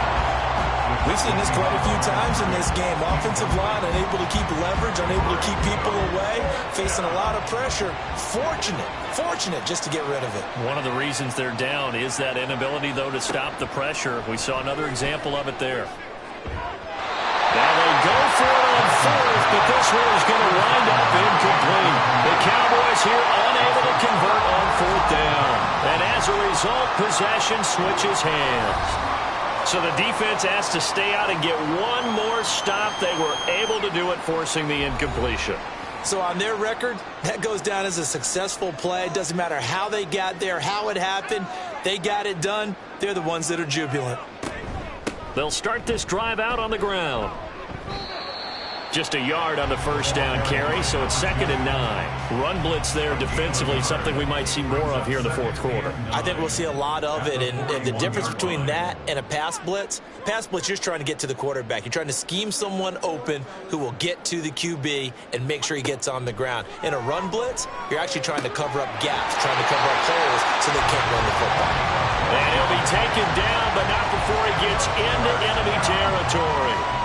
C: We've seen this quite a few times in this game. Offensive line unable to keep leverage, unable to keep people away, facing a lot of pressure. Fortunate just to get rid of it.
B: One of the reasons they're down is that inability, though, to stop the pressure. We saw another example of it there. Now they go for it on fourth, but this one is going to wind up incomplete. The Cowboys here unable to convert on fourth down. And as a result, possession switches hands. So the defense has to stay out and get one more stop. They were able to do it, forcing the incompletion.
C: So on their record, that goes down as a successful play. It doesn't matter how they got there, how it happened. They got it done. They're the ones that are jubilant.
B: They'll start this drive out on the ground. Just a yard on the first down carry, so it's 2nd and 9. Run blitz there defensively, something we might see more of here in the fourth quarter.
C: I think we'll see a lot of it, and the difference between that and a pass blitz, you're just trying to get to the quarterback. You're trying to scheme someone open who will get to the QB and make sure he gets on the ground. In a run blitz, you're actually trying to cover up gaps, trying to cover up holes so they can't run the football.
B: And he'll be taken down, but not before he gets into enemy territory.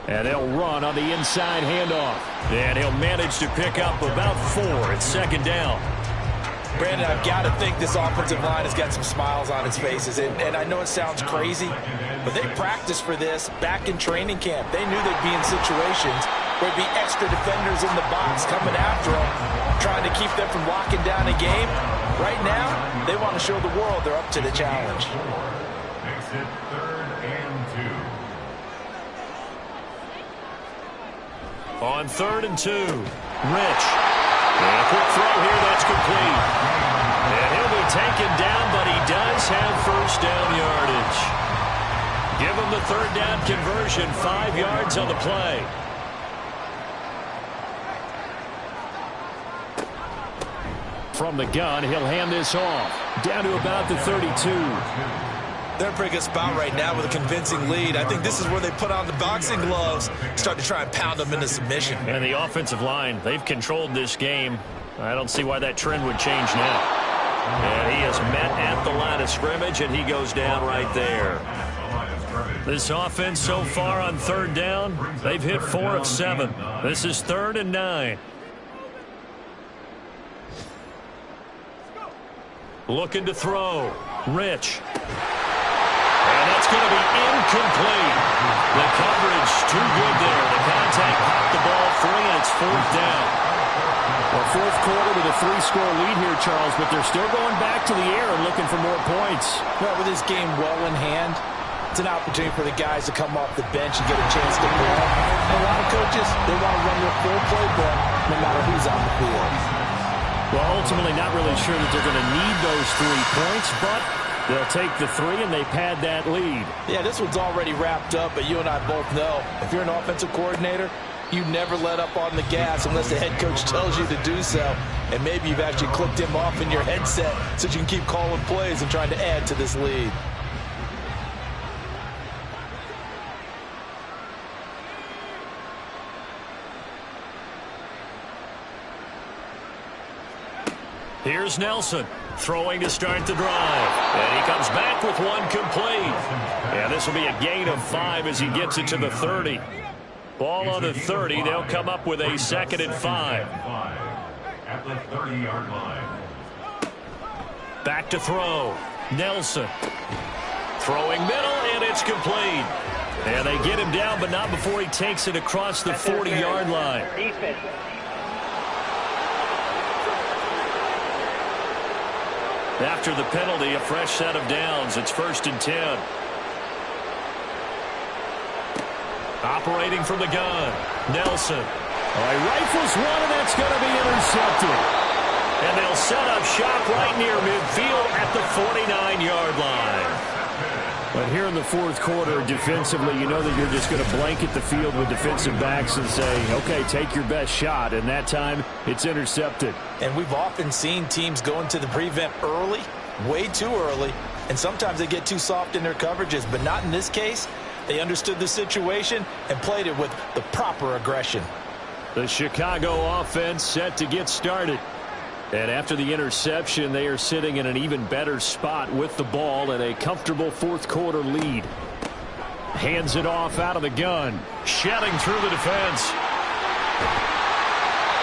A: And they'll run on the inside handoff.
B: And he'll manage to pick up about 4. It's 2nd down.
D: Brandon, I've got to think this offensive line has got some smiles on its faces. And I know it sounds crazy, but they practiced for this back in training camp. They knew they'd be in situations where there'd be extra defenders in the box coming after them, trying to keep them from locking down a game. Right now, they want to show the world they're up to the challenge.
F: Makes it 3rd and 2.
B: On 3rd and 2, Rich. And a quick throw here, that's complete. And he'll be taken down, but he does have first down yardage. Give him the 3rd down conversion, 5 yards on the play.
A: From the gun, he'll hand this off. Down to about the 32.
C: They're in a pretty good spot right now with a convincing lead. I think this is where they put on the boxing gloves, start to try and pound them into submission.
B: And the offensive line, they've controlled this game. I don't see why that trend would change now. And he is met at the line of scrimmage, and he goes down right there. This offense so far on 3rd down, they've hit 4 of 7. This is 3rd and 9. Looking to throw. Rich. And that's going to be incomplete. The coverage too good there. The contact popped the ball free, and it's fourth down.
A: Well, fourth quarter with a 3-score lead here, Charles, but they're still going back to the air and looking for more points.
D: Well, with this game well in hand, it's an opportunity for the guys to come off the bench and get a chance to play. And a lot of coaches, they want to run their full playbook no matter who's on the field.
A: Well, ultimately not really sure that they're going to need those 3 points, but they'll take the 3 and they pad that lead.
D: Yeah, this one's already wrapped up, but you and I both know if you're an offensive coordinator, you never let up on the gas unless the head coach tells you to do so. And maybe you've actually clicked him off in your headset so you can keep calling plays and trying to add to this lead.
B: Here's Nelson throwing to start the drive. And he comes back with one complete. And this will be a gain of 5 as he gets it to the 30. Ball on the 30. They'll come up with a 2nd and 5.
F: At the 30-yard line.
B: Back to throw. Nelson. Throwing middle, and it's complete. And they get him down, but not before he takes it across the 40-yard line.
E: Defense.
B: After the penalty, a fresh set of downs. It's 1st and 10. Operating from the gun, Nelson.
A: He rifles one, and that's going to be intercepted.
B: And they'll set up shop right near midfield at the 49-yard line.
A: But here in the fourth quarter, defensively, you know that you're just going to blanket the field with defensive backs and say, okay, take your best shot. And that time, it's intercepted.
D: And we've often seen teams go into the prevent early, way too early, and sometimes they get too soft in their coverages, but not in this case. They understood the situation and played it with the proper aggression.
A: The Chicago offense set to get started. And after the interception, they are sitting in an even better spot with the ball and a comfortable fourth quarter lead. Hands it off out of the gun.
B: Shedding through the defense.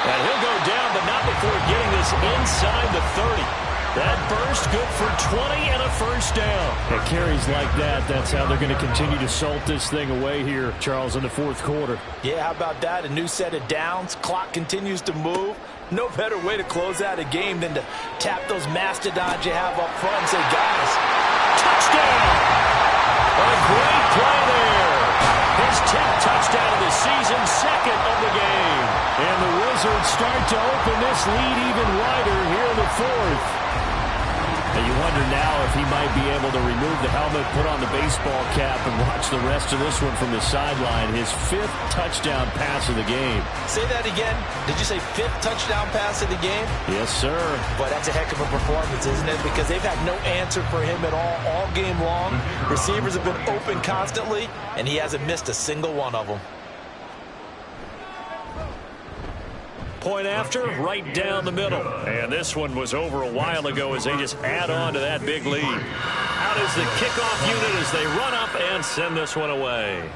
B: And he'll go down, but not before getting this inside the 30. That burst good for 20 and a first down.
A: It carries like that. That's how they're going to continue to salt this thing away here, Charles, in the fourth quarter.
D: Yeah, how about that? A new set of downs. Clock continues to move. No better way to close out a game than to tap those mastodons you have up front and say, guys,
B: touchdown! A great play there. His 10th touchdown of the season, 2nd of the game.
A: And the Wizards start to open this lead even wider here in the fourth. And you wonder now if he might be able to remove the helmet, put on the baseball cap, and watch the rest of this one from the sideline. His 5th touchdown pass of the game.
D: Say that again. Did you say 5th touchdown pass of the game?
A: Yes, sir.
D: Boy, that's a heck of a performance, isn't it? Because they've had no answer for him at all game long. Receivers have been open constantly, and he hasn't missed a single one of them.
B: Point after, right down the middle. And this one was over a while ago as they just add on to that big lead. Out is the kickoff unit as they run up and send this one away.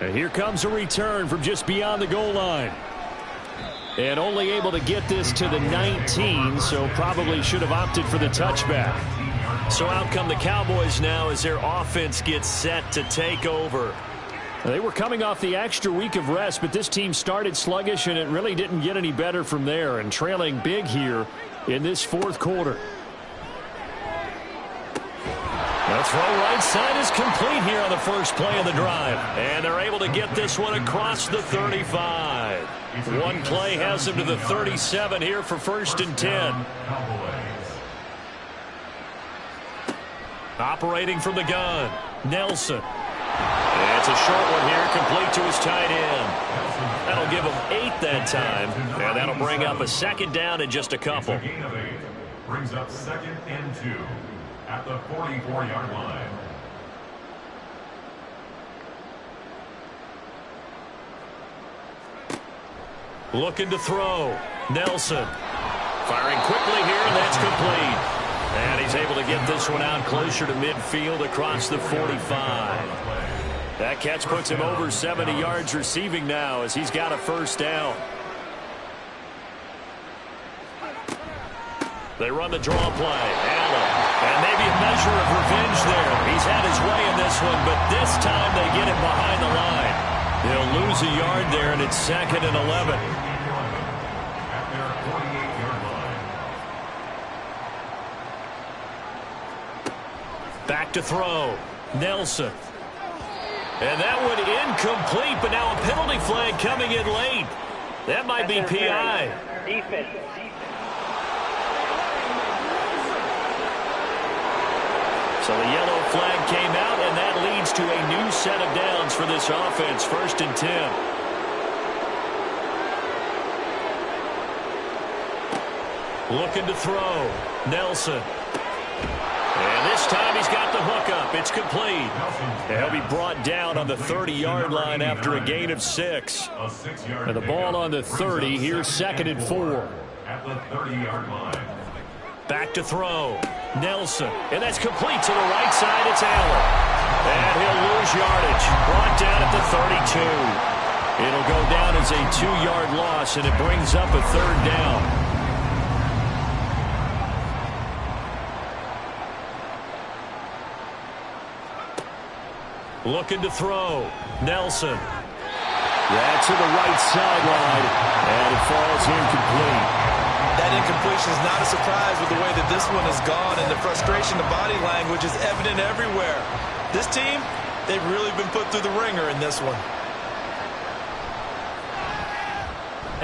A: And here comes a return from just beyond the goal line. And only able to get this to the 19, so probably should have opted for the touchback.
B: So out come the Cowboys now as their offense gets set to take over.
A: They were coming off the extra week of rest, but this team started sluggish, and it really didn't get any better from there, and trailing big here in this fourth quarter.
B: The throw right side is complete here on the first play of the drive. And they're able to get this one across the 35. One play has them to the 37 here for 1st and 10. Operating from the gun, Nelson. And it's a short one here, complete to his tight end. That'll give him 8 that time, and that'll bring up a 2nd down in just a couple.
F: Brings up 2nd and 2 at the 44-yard line.
B: Looking to throw, Nelson. Firing quickly here, and that's complete. And he's able to get this one out closer to midfield across the 45. That catch puts him over 70 yards receiving now as he's got a 1st down. They run the draw play. Allen. And maybe a measure of revenge there. He's had his way in this one, but this time they get it behind the line. They'll lose a yard there, and it's 2nd and 11.
F: At their 48-yard line.
B: Back to throw. Nelson. And that one incomplete, but now a penalty flag coming in late. That might be PI.
E: Defense.
B: So the yellow flag came out, and that leads to a new set of downs for this offense. 1st and 10. Looking to throw. Nelson. And this time he's got the hook up. It's complete. And he'll be brought down on the 30-yard line after a gain of 6. And the ball on the 30. Here's 2nd and 4.
F: At the 30-yard line.
B: Back to throw. Nelson. And that's complete to the right side. It's Allen. And he'll lose yardage. Brought down at the 32. It'll go down as a 2-yard loss, and it brings up a 3rd down. Looking to throw. Nelson. That's to the right sideline, and it falls incomplete.
C: That incompletion is not a surprise with the way that this one has gone, and the frustration, the body language is evident everywhere. This team, they've really been put through the ringer in this one.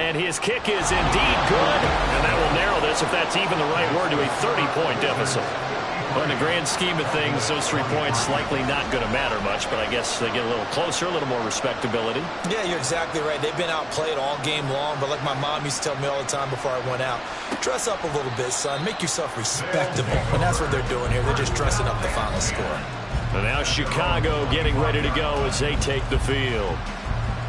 B: And his kick is indeed good, and that will narrow this, if that's even the right word, to a 30-point deficit. But in the grand scheme of things, those 3 points likely not going to matter much, but I guess they get a little closer, a little more respectability.
C: Yeah, you're exactly right. They've been outplayed all game long, but like my mom used to tell me all the time before I went out, dress up a little bit, son. Make yourself respectable. And that's what they're doing here. They're just dressing up the final score.
B: And now Chicago getting ready to go as they take the field.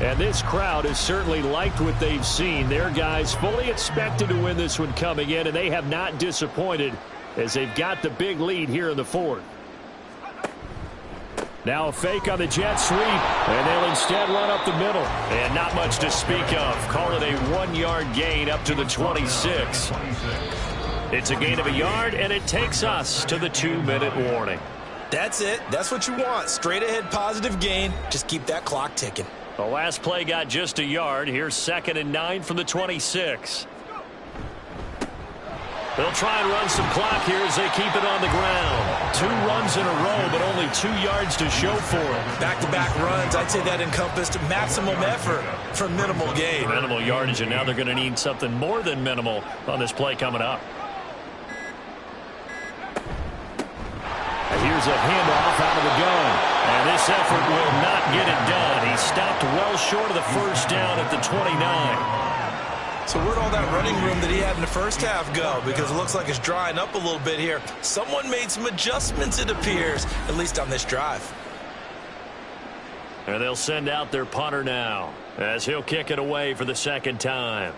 B: And this crowd has certainly liked what they've seen. Their guys fully expected to win this one coming in, and they have not disappointed as they've got the big lead here in the 4th. Now a fake on the jet sweep, and they'll instead run up the middle. And not much to speak of. Call it a 1-yard gain up to the 26. It's a gain of a yard, and it takes us to the 2-minute warning.
C: That's it. That's what you want. Straight ahead positive gain. Just keep that clock ticking.
B: The last play got just a yard. Here's 2nd and 9 from the 26. They'll try and run some clock here as they keep it on the ground. 2 runs in a row, but only 2 yards to show for it.
C: Back-to-back runs, I'd say that encompassed maximum effort for minimal gain.
B: Minimal yardage, and now they're going to need something more than minimal on this play coming up. Here's a handoff out of the gun. And this effort will not get it done. He stopped well short of the 1st down at the 29.
C: So where'd all that running room that he had in the first half go? Because it looks like it's drying up a little bit here. Someone made some adjustments, it appears, at least on this drive.
B: And they'll send out their punter now as he'll kick it away for the 2nd time.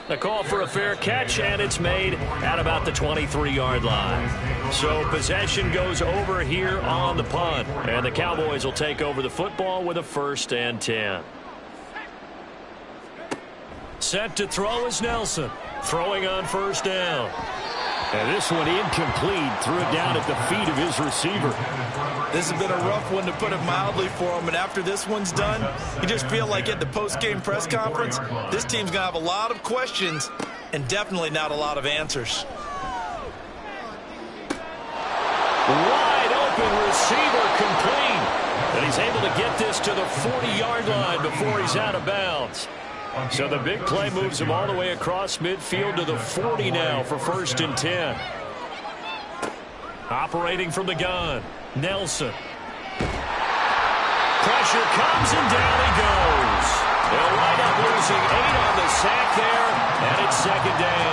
B: A call for a fair catch, and it's made at about the 23-yard line. So possession goes over here on the punt, and the Cowboys will take over the football with a 1st and 10. Set to throw is Nelson, throwing on 1st down. And this one incomplete, threw it down at the feet of his receiver.
C: This has been a rough one, to put it mildly, for him. And after this one's done, you just feel like at the post-game press conference, this team's going to have a lot of questions and definitely not a lot of answers.
B: Wide open receiver, complete. And he's able to get this to the 40-yard line before he's out of bounds. So the big play moves him all the way across midfield to the 40 now for 1st and 10. Operating from the gun, Nelson. Pressure comes, and down he goes. They'll wind up losing 8 on the sack there, and it's 2nd down.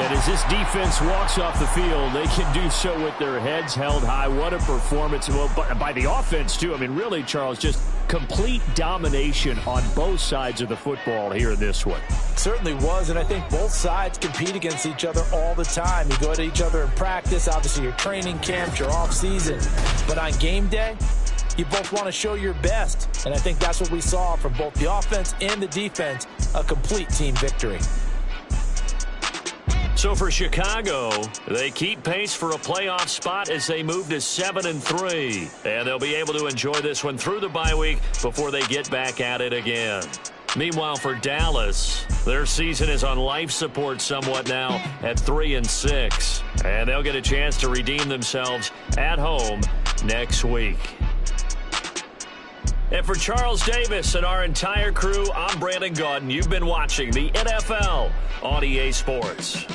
A: And as this defense walks off the field, they can do so with their heads held high. What a performance. Well, by the offense, too. I mean, really, Charles, just complete domination on both sides of the football here in this one.
D: Certainly was, and I think both sides compete against each other all the time. You go to each other in practice, obviously your training camps, your off season. But on game day, you both want to show your best. And I think that's what we saw from both the offense and the defense, a complete team victory.
B: So for Chicago, they keep pace for a playoff spot as they move to 7-3. And they'll be able to enjoy this one through the bye week before they get back at it again. Meanwhile, for Dallas, their season is on life support somewhat now at 3-6. And they'll get a chance to redeem themselves at home next week. And for Charles Davis and our entire crew, I'm Brandon Gaudin. You've been watching the NFL on EA Sports.